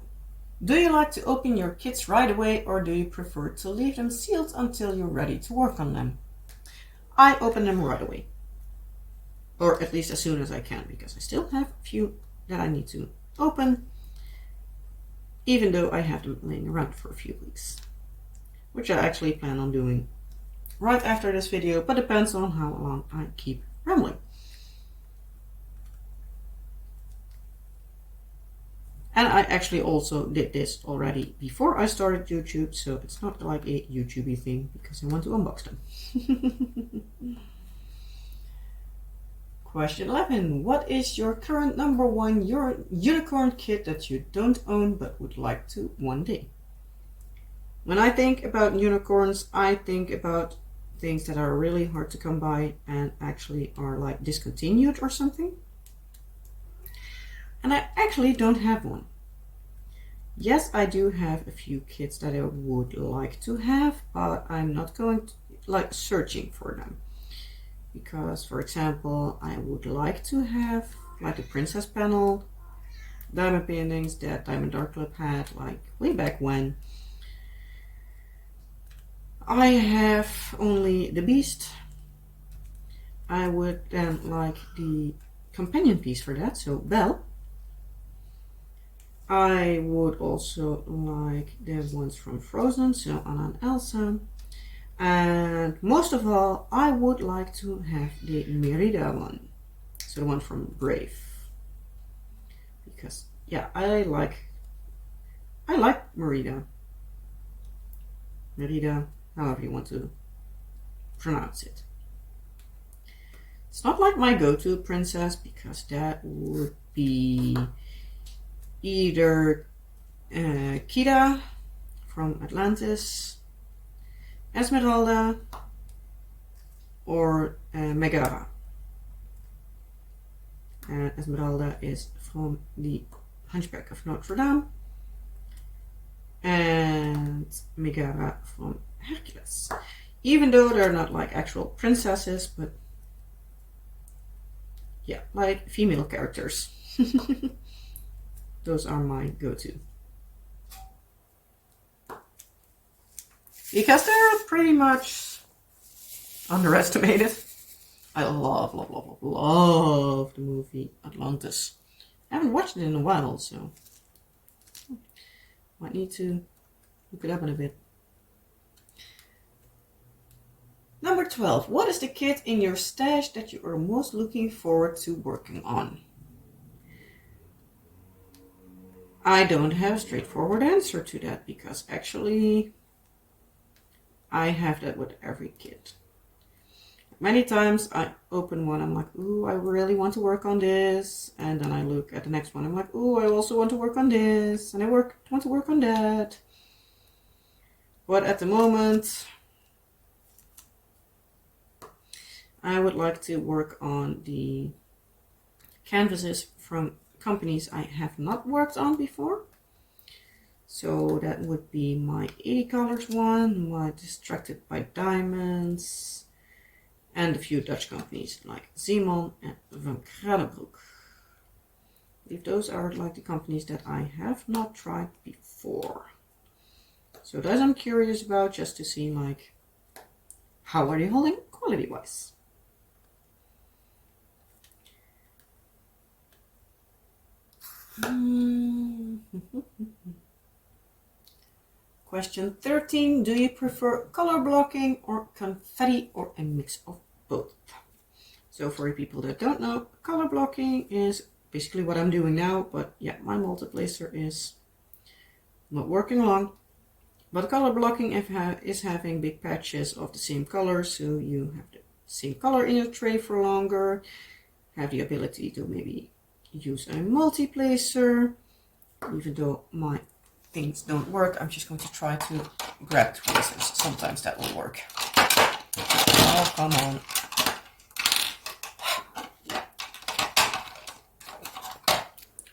[SPEAKER 1] Do you like to open your kits right away, or do you prefer to leave them sealed until you're ready to work on them? I open them right away, or at least as soon as I can, because I still have a few that I need to open, even though I have them laying around for a few weeks, which I actually plan on doing right after this video, but depends on how long I keep rambling. And I actually also did this already before I started YouTube, so it's not like a YouTubey thing because I want to unbox them. Question 11. What is your current number 1 unicorn kit that you don't own but would like to one day? When I think about unicorns, I think about things that are really hard to come by and actually are like discontinued or something. And I actually don't have one. Yes, I do have a few kits that I would like to have, but I'm not going to like searching for them. Because, for example, I would like to have like a princess panel diamond paintings that Diamond Dark Club had like way back when. I have only the beast. I would then like the companion piece for that, so Belle. I would also like the ones from Frozen, so Anna and Elsa. And most of all, I would like to have the Merida one, so the one from Brave. Because yeah, I like Merida. Merida, however you want to pronounce it. It's not like my go-to princess, because that would be either Kira from Atlantis, Esmeralda, or Megara. Esmeralda is from the Hunchback of Notre Dame, and Megara from Hercules. Even though they're not like actual princesses, but yeah, like female characters. Those are my go-to. Because they're pretty much underestimated. I love the movie Atlantis. I haven't watched it in a while, so might need to look it up in a bit. Number 12. What is the kit in your stash that you are most looking forward to working on? I don't have a straightforward answer to that, because actually I have that with every kit. Many times I open one, I'm like, ooh, I really want to work on this. And then I look at the next one, I'm like, ooh, I also want to work on this. And I want to work on that. But at the moment, I would like to work on the canvases from companies I have not worked on before. So that would be my 80 colors one, my Distracted by Diamonds, and a few Dutch companies like Zeeman and Van Kranenbroek. If those are like the companies that I have not tried before. So those I'm curious about, just to see like how are they holding quality wise. Question 13. Do you prefer color blocking or confetti, or a mix of both? So for you people that don't know, color blocking is basically what I'm doing now, but yeah, my multiplacer is not working long. But color blocking is having big patches of the same color, so you have the same color in your tray for longer, have the ability to maybe use a multiplacer. Even though my things don't work, I'm just going to try to grab tweezers. Sometimes that will work. Oh, come on.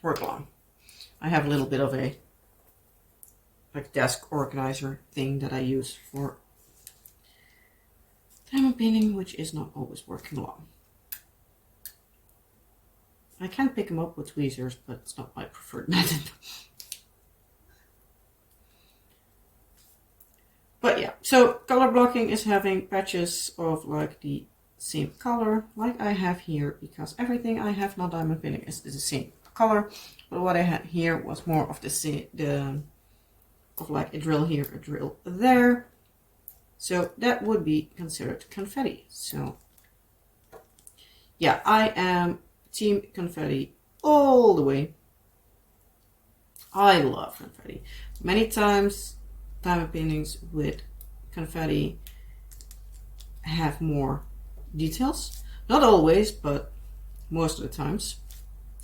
[SPEAKER 1] Work long. I have a little bit of a like desk organizer thing that I use for diamond painting, which is not always working long. I can pick them up with tweezers, but it's not my preferred method. But yeah, so color blocking is having patches of like the same color, like I have here, because everything I have not diamond painting is the same color. But what I had here was more of of like a drill here, a drill there. So that would be considered confetti. So yeah, I am team confetti all the way. I love confetti. Many times diamond paintings with confetti have more details. Not always, but most of the times.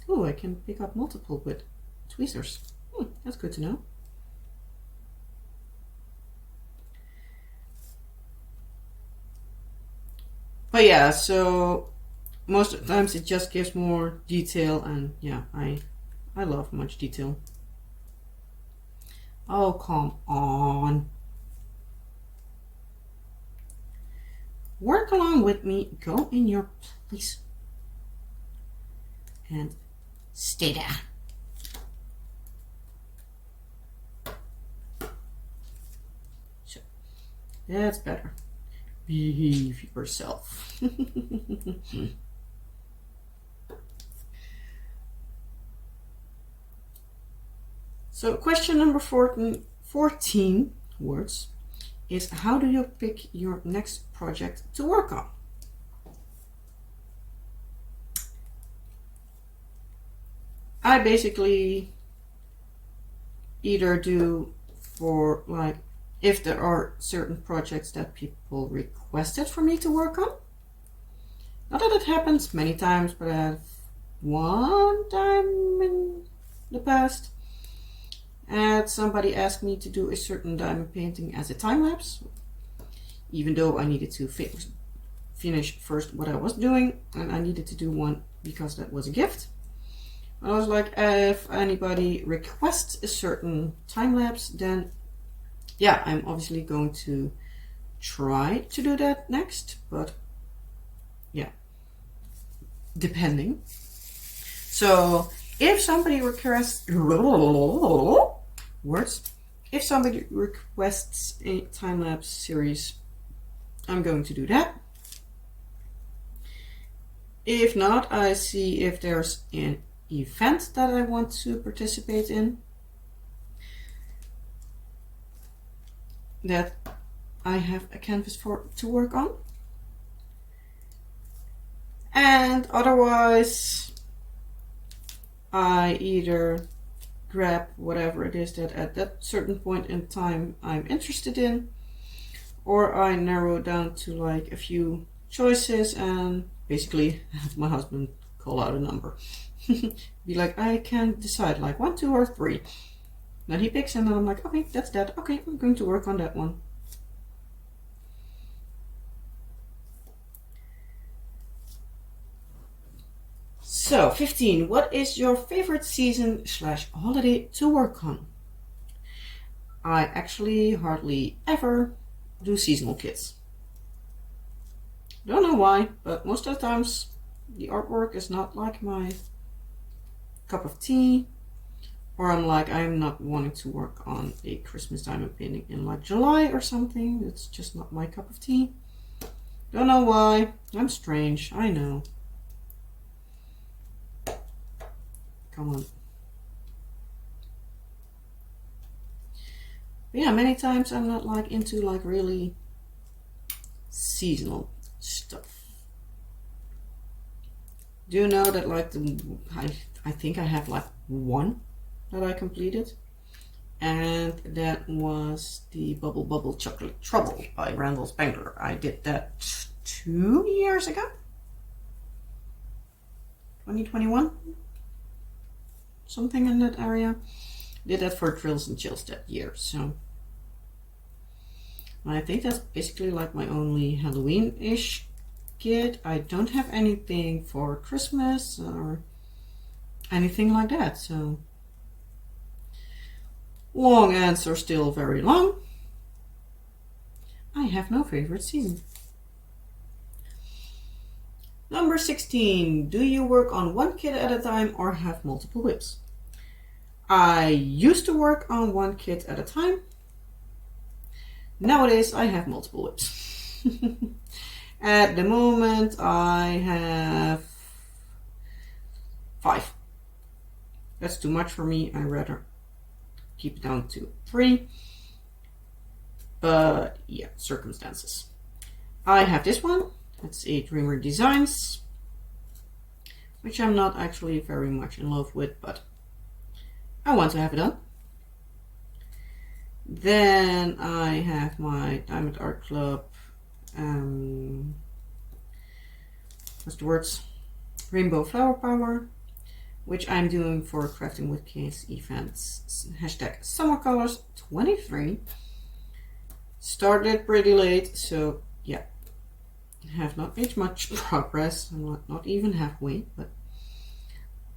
[SPEAKER 1] Oh, I can pick up multiple with tweezers. That's good to know. But yeah, so most of the times it just gives more detail, and yeah, I love much detail. Oh, come on. Work along with me. Go in your place. And stay there. So, that's better. Behave yourself. So question number 14 words is, how do you pick your next project to work on? I basically either do for like if there are certain projects that people requested for me to work on. Not that it happens many times, but I've one time in the past had somebody ask me to do a certain diamond painting as a time lapse, even though I needed to finish first what I was doing, and I needed to do one because that was a gift. I was like, if anybody requests a certain time lapse, then yeah, I'm obviously going to try to do that next, but yeah, depending. So if somebody requests words, if somebody requests a time-lapse series, I'm going to do that. If not, I see if there's an event that I want to participate in that I have a canvas for to work on. And otherwise, I either grab whatever it is that at that certain point in time I'm interested in, or I narrow down to like a few choices and basically have my husband call out a number. Be like, I can't decide, like 1, 2, or 3. Then he picks and then I'm like, okay, that's that. Okay, I'm going to work on that one. So 15, what is your favorite season / holiday to work on? I actually hardly ever do seasonal kits. Don't know why, but most of the times the artwork is not like my cup of tea, or I'm not wanting to work on a Christmas diamond painting in like July or something. It's just not my cup of tea. Don't know why. I'm strange, I know. Come on. But yeah, many times I'm not like into like really seasonal stuff. Do you know that like I think I have like one that I completed, and that was the Bubble Chocolate Trouble by Randall Spangler. I did that 2 years ago, 2021, something in that area. Did that for Thrills and Chills that year, so I think that's basically like my only Halloween-ish kit. I don't have anything for Christmas or anything like that, so long answer, still very long. I have no favorite season. Number 16, do you work on one kit at a time or have multiple WIPs? I used to work on one kit at a time. Nowadays I have multiple WIPs. At the moment I have 5. That's too much for me. I'd rather keep it down to 3. But yeah, circumstances. I have this one. That's a Dreamer Designs, which I'm not actually very much in love with, but I want to have it done. Then I have my Diamond Art Club, what's the words? Rainbow Flower Power, which I'm doing for Crafting with Case events. Hashtag Summer Colors 23. Started pretty late, so yeah, have not made much progress. I'm not even halfway, but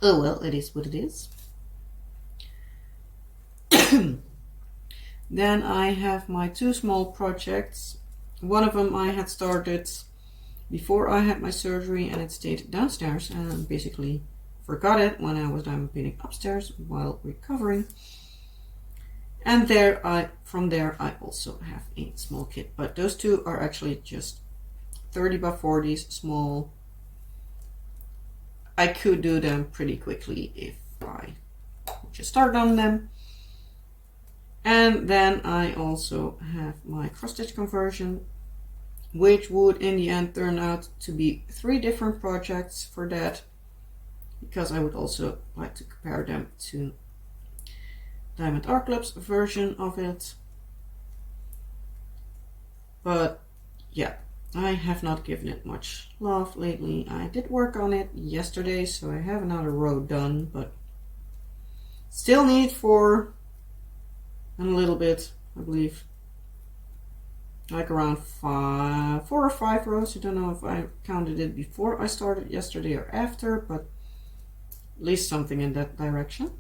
[SPEAKER 1] oh well, it is what it is. Then I have my 2 small projects. One of them I had started before I had my surgery, and it stayed downstairs, and basically forgot it when I was diamond painting upstairs while recovering. And from there I also have a small kit, but those 2 are actually just 30 by 40s, small. I could do them pretty quickly if I just start on them. And then I also have my cross stitch conversion, which would in the end turn out to be 3 different projects for that, because I would also like to compare them to Diamond Art Club's version of it. But yeah, I have not given it much love lately. I did work on it yesterday, so I have another row done, but still need 4 and a little bit, I believe. Like around 4 or 5 rows. I don't know if I counted it before I started yesterday or after, but at least something in that direction.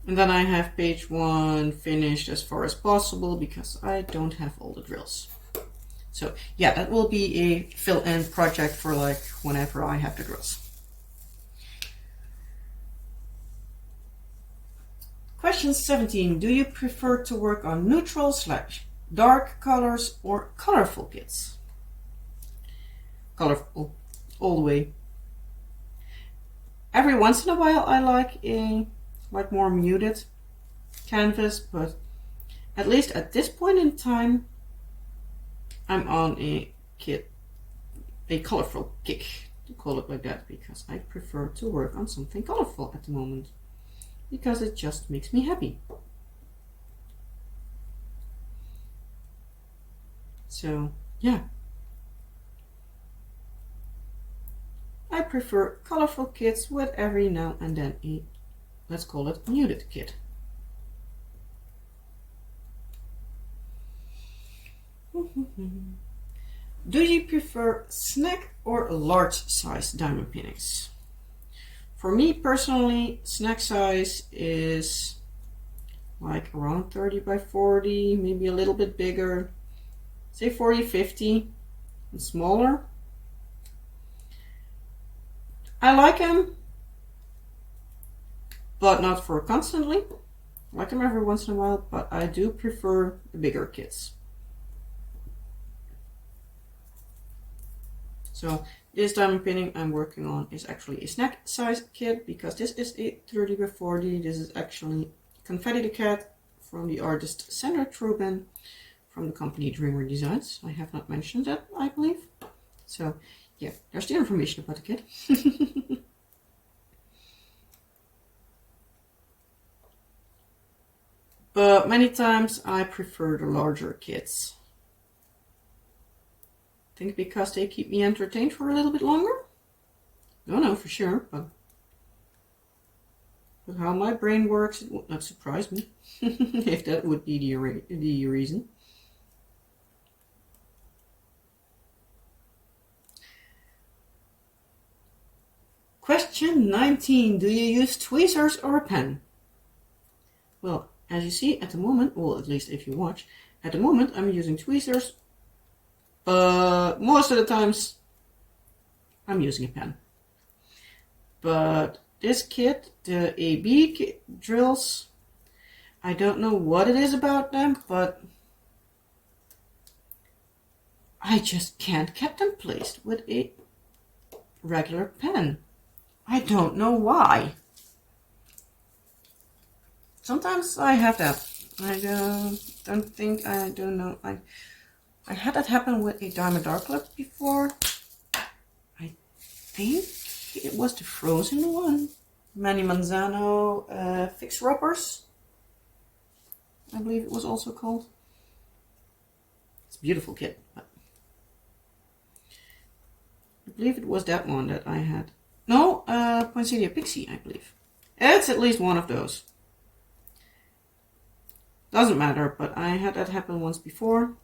[SPEAKER 1] And then I have page 1 finished as far as possible because I don't have all the drills. So yeah, that will be a fill-in project for like whenever I have the drills. Question 17. Do you prefer to work on neutral / dark colors or colorful kits? Colorful, all the way. Every once in a while I like a more muted canvas, but at least at this point in time I'm on a colorful kick, to call it like that, because I prefer to work on something colorful at the moment, because it just makes me happy. So yeah, I prefer colorful kits with every now and then a, let's call it, muted kit. Do you prefer snack or large size diamond paintings? For me personally, snack size is like around 30 by 40, maybe a little bit bigger, say 40, 50, and smaller. I like them, but not for constantly. I like them every once in a while, but I do prefer the bigger kits. So this diamond painting I'm working on is actually a snack size kit, because this is a 30 by 40. This is actually Confetti the Cat from the artist Sandra Trubin from the company Dreamer Designs. I have not mentioned that, I believe. So yeah, there's the information about the kit. But many times I prefer the larger kits. I think because they keep me entertained for a little bit longer. Don't know for sure, but with how my brain works, it would not surprise me if that would be the reason. Question 19. Do you use tweezers or a pen? Well, as you see at the moment, well, at least if you watch, at the moment I'm using tweezers, but most of the times I'm using a pen. But this kit, the AB drills, I don't know what it is about them, but I just can't get them placed with a regular pen. I don't know why. Sometimes I have that. I don't know. I had that happen with a Diamond Dark Lip before. I think it was the frozen one. Manny Manzano Fix Rubbers, I believe it was also called. It's a beautiful kit. But I believe it was that one that I had. No, Poinsettia Pixie, I believe. It's at least one of those. Doesn't matter, but I had that happen once before.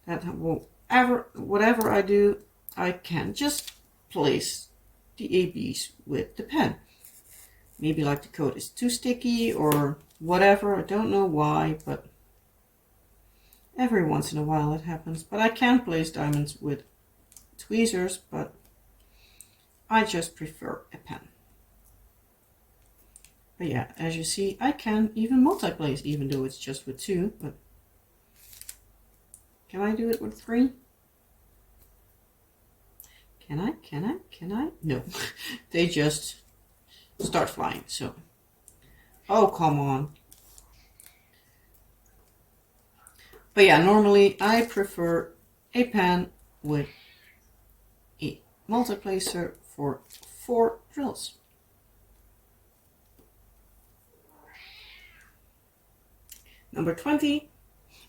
[SPEAKER 1] That whatever I do, I can just place the ABs with the pen. Maybe like the coat is too sticky or whatever. I don't know why, but every once in a while it happens. But I can place diamonds with tweezers, but I just prefer a pen. But yeah, as you see, I can even multi-place, even though it's just with 2. But can I do it with 3? Can I? No. They just start flying, so. Oh, come on. But yeah, normally I prefer a pen with a multi-placer for 4 drills. Number 20.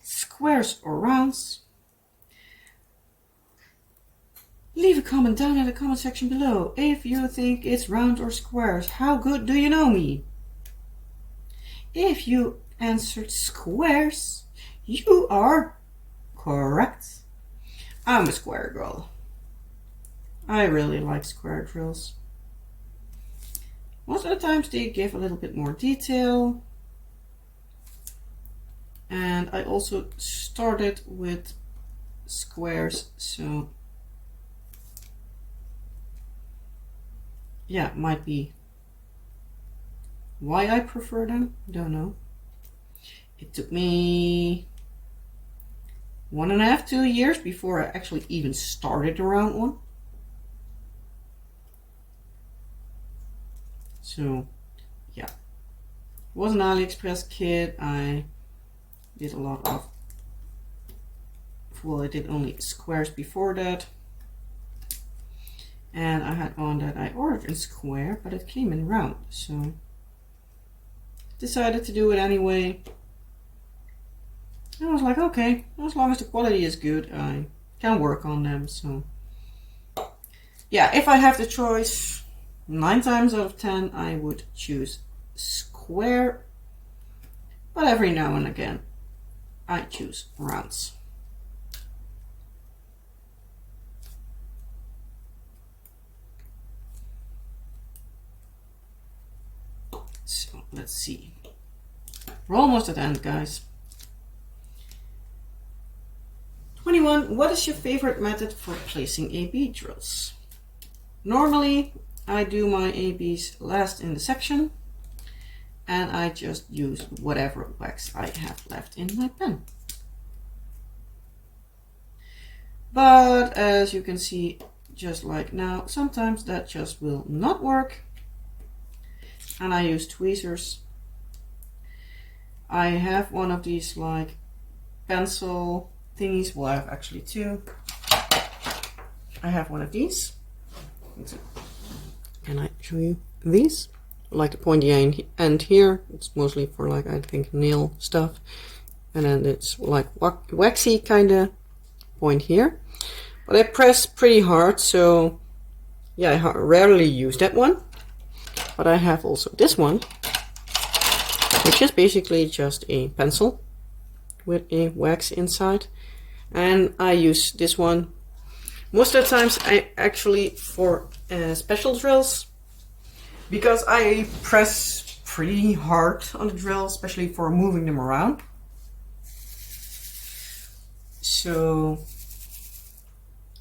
[SPEAKER 1] squares or rounds? Leave a comment down in the comment section below if you think it's round or squares. How good do you know me? If you answered squares, you are correct. I'm a square girl. I really like square drills. Most of the times they give a little bit more detail. And I also started with squares, so yeah, might be why I prefer them, don't know. It took me 1.5, 2 years before I actually even started a round one. So yeah, it was an AliExpress kit. I did a lot of, well, I did only squares before that. And I had one that I ordered in square, but it came in round. So decided to do it anyway. I was like, okay, as long as the quality is good, I can work on them. So yeah, if I have the choice, 9 times out of 10, I would choose square. But every now and again, I choose rounds. So let's see. We're almost at the end, guys. 21. What is your favorite method for placing AB drills? Normally, I do my ABs last in the section, and I just use whatever wax I have left in my pen. But as you can see, just like now, sometimes that just will not work, and I use tweezers. I have one of these like pencil thingies. Well, I have actually 2. I have one of these. Can I show you these? Like the pointy end here. It's mostly for like, I think, nail stuff. And then it's like waxy kind of point here. But I press pretty hard, so yeah, I rarely use that one. But I have also this one, which is basically just a pencil with a wax inside. And I use this one most of the times I actually for special drills, because I press pretty hard on the drill, especially for moving them around. So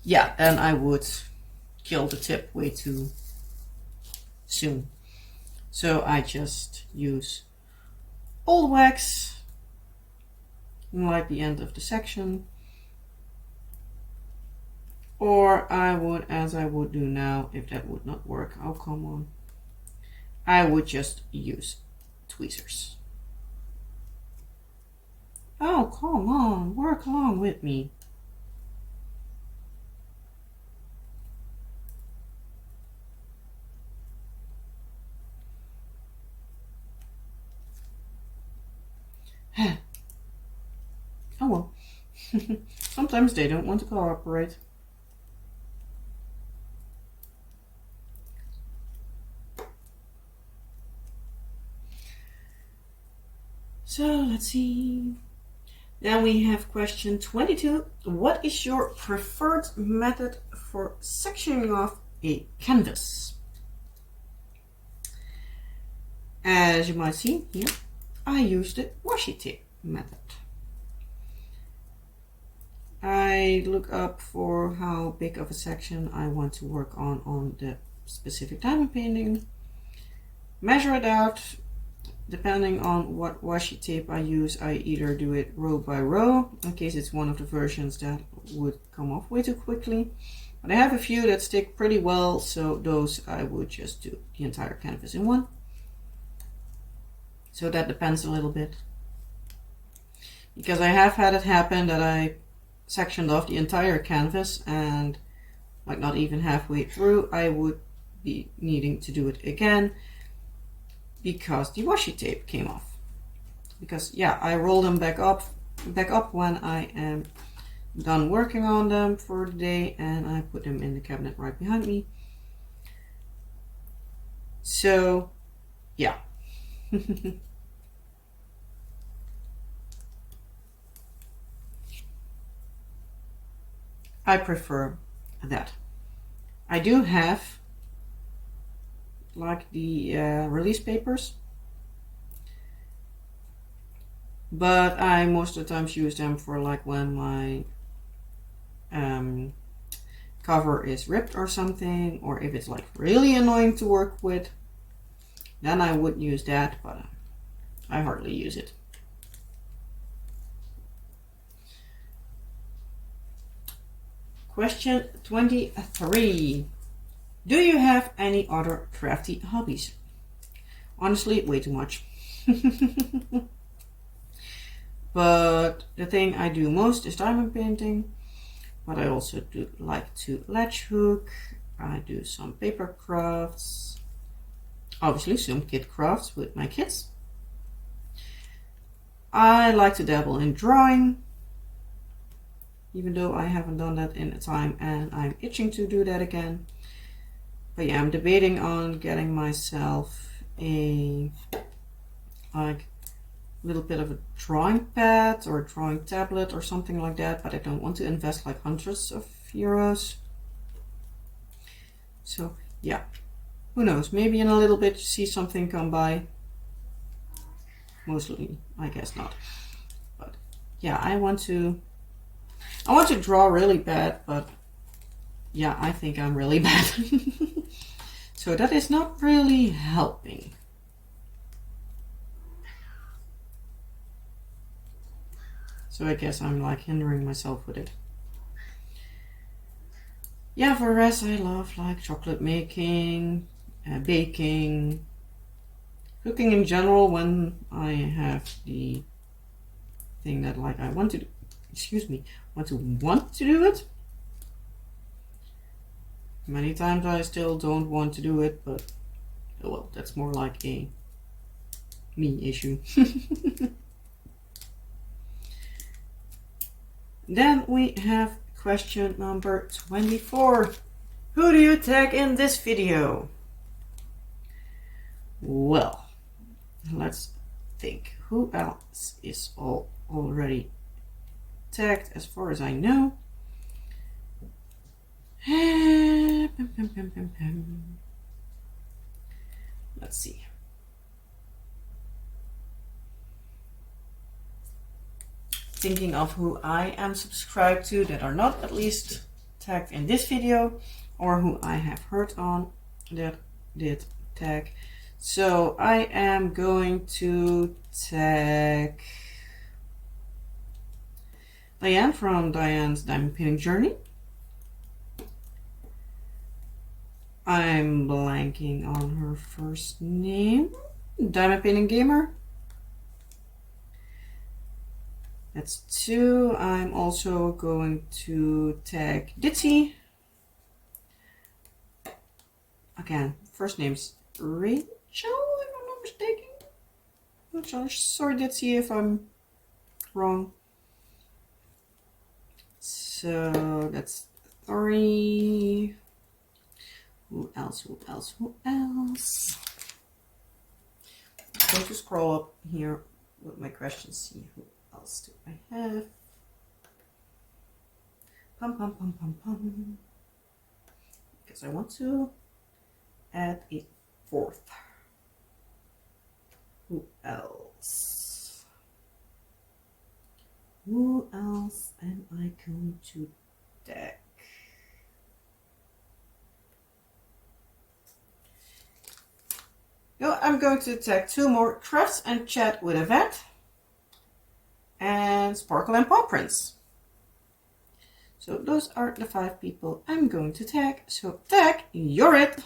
[SPEAKER 1] yeah, then I would kill the tip way too soon. So I just use old wax, like the end of the section. Or I would, as I would do now, if that would not work, oh come on, I would just use tweezers. Oh come on, work along with me. Oh well. Sometimes they don't want to cooperate. So let's see. Now we have question 22. What is your preferred method for sectioning off a canvas? As you might see here, I use the washi tape method. I look up for how big of a section I want to work on the specific diamond painting, measure it out. Depending on what washi tape I use, I either do it row by row, in case it's one of the versions that would come off way too quickly. But I have a few that stick pretty well, so those I would just do the entire canvas in one. So that depends a little bit. Because I have had it happen that I sectioned off the entire canvas and like not even halfway through, I would be needing to do it again, because the washi tape came off. Because yeah, I rolled them back up back up when I am done working on them for the day, and I put them in the cabinet right behind me. So yeah. I prefer that. I do have like the release papers, but I most of the times use them for like when my cover is ripped or something, or if it's like really annoying to work with, then I would use that, but I hardly use it. Question 23. Do you have any other crafty hobbies? Honestly, way too much. But the thing I do most is diamond painting, but I also do like to latch hook. I do some paper crafts, obviously some kit crafts with my kids. I like to dabble in drawing, even though I haven't done that in a time and I'm itching to do that again. But yeah, I'm debating on getting myself a like little bit of a drawing pad or a drawing tablet or something like that, but I don't want to invest like hundreds of euros. So yeah, who knows, maybe in a little bit you see something come by. Mostly I guess not, but yeah, I want to draw really bad, but yeah, I think I'm really bad. So that is not really helping. So I guess I'm like hindering myself with it. Yeah, for the rest I love like chocolate making, baking, cooking in general when I have the thing that like I want to do, want to do it. Many times I still don't want to do it, but oh well, that's more like a me issue. Then we have question number 24. Who do you tag in this video? Well, let's think. Who else is already tagged as far as I know? Let's see. Thinking of who I am subscribed to that are not at least tagged in this video, or who I have heard on that did tag. So I am going to tag Diane from Diane's Diamond Painting Journey. I'm blanking on her first name. Diamond Painting Gamer. That's 2. I'm also going to tag Ditzy. Again, first name's Rachel, if I'm not mistaken. Sorry, Ditzy, if I'm wrong. So that's 3. Who else? I'm going to scroll up here with my questions, see who else do I have. Because I want to add a 4th. Who else? Who else am I going to tag? No, I'm going to tag 2 more: Crafts and Chat with Yvette and Sparkle and Paw Prints. So those are the 5 people I'm going to tag. So tag, you're it.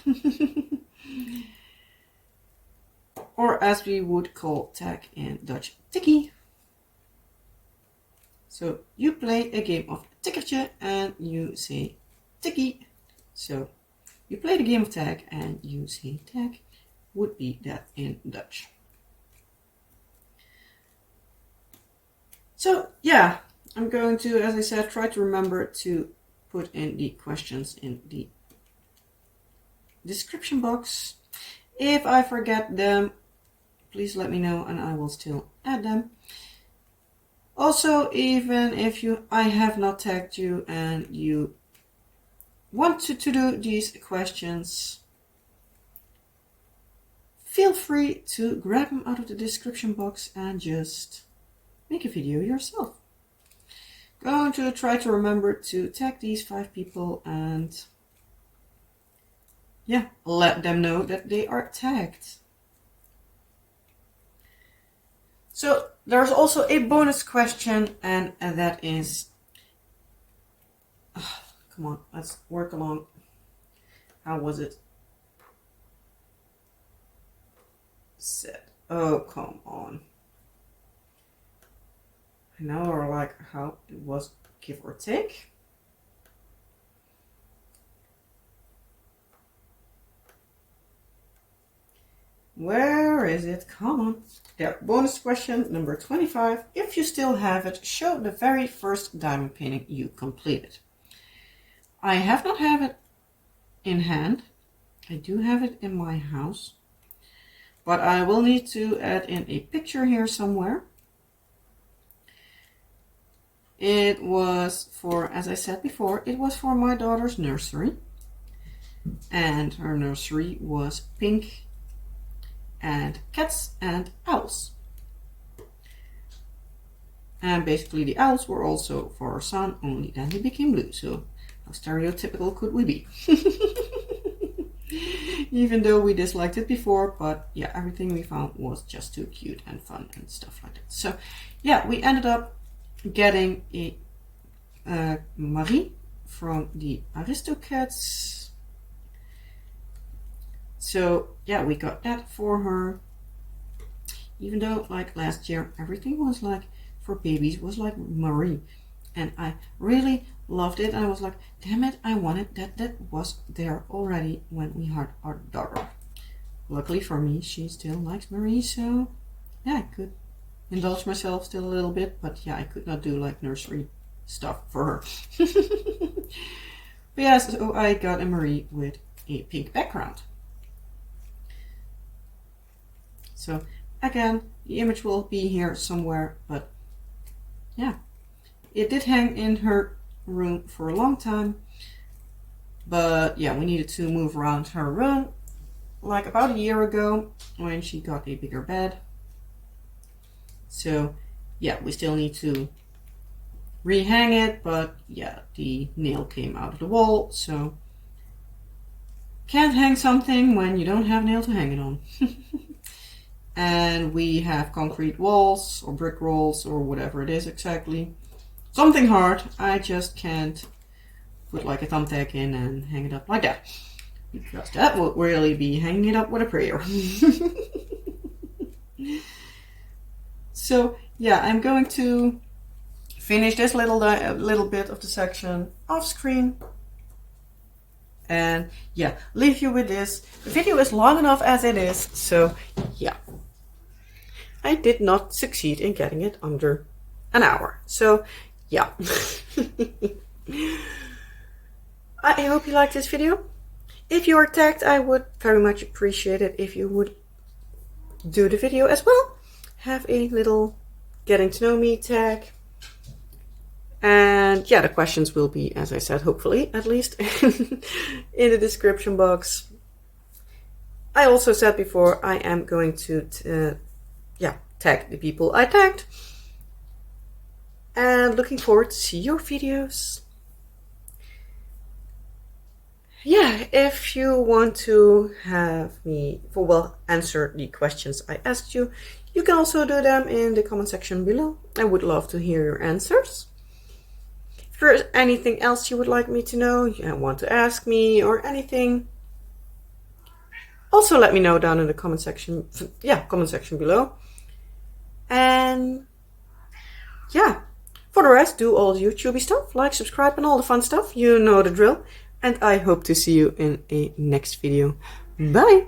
[SPEAKER 1] Or as we would call tag in Dutch, tikkie. So you play a game of tikkertje and you say tikkie. So you play the game of tag and you say tag, would be that in Dutch. So yeah, I'm going to, as I said, try to remember to put in the questions in the description box. If I forget them, please let me know and I will still add them. Also, even if I have not tagged you and you want to do these questions, feel free to grab them out of the description box and just make a video yourself. Going to try to remember to tag these 5 people and yeah, let them know that they are tagged. So there's also a bonus question, and that is, come on, let's work along. How was it said? Oh, come on. I know, or like how it was, give or take. Where is it? Come on. There, bonus question number 25. If you still have it, show the very first diamond painting you completed. I have not have it in hand. I do have it in my house, but I will need to add in a picture here somewhere. It was for, as I said before, it was for my daughter's nursery, and her nursery was pink and cats and owls. And basically the owls were also for our son, only then he became blue. So how stereotypical could we be? Even though we disliked it before, but yeah, everything we found was just too cute and fun and stuff like that. So yeah, we ended up getting a Marie from the Aristocats. So yeah, we got that for her. Even though like last year everything was like for babies was like Marie, and I really loved it. And I was like, damn it, I wanted that was there already when we had our daughter. Luckily for me, she still likes Marie, so yeah, I could indulge myself still a little bit, but yeah, I could not do like nursery stuff for her. But yeah, so I got a Marie with a pink background. So again, the image will be here somewhere, but yeah, it did hang in her room for a long time. But yeah, we needed to move around her room like about a year ago when she got a bigger bed. So yeah, we still need to rehang it, but yeah, the nail came out of the wall, so can't hang something when you don't have a nail to hang it on. And we have concrete walls or brick walls or whatever it is exactly. Something hard. I just can't put like a thumbtack in and hang it up like that, because that would really be hanging it up with a prayer. So yeah, I'm going to finish this little bit of the section off screen. And yeah, leave you with this. The video is long enough as it is, so yeah. I did not succeed in getting it under an hour. So yeah. I hope you liked this video. If you are tagged, I would very much appreciate it if you would do the video as well. Have a little getting to know me tag. And yeah, the questions will be, as I said, hopefully at least in the description box. I also said before, I am going to tag the people I tagged. And looking forward to see your videos. Yeah, if you want to have me answer the questions I asked you, you can also do them in the comment section below. I would love to hear your answers. If there's anything else you would like me to know, you want to ask me or anything, also let me know down in the comment section below. And yeah, for the rest, do all the YouTubey stuff, like, subscribe, and all the fun stuff. You know the drill. And I hope to see you in a next video. Bye!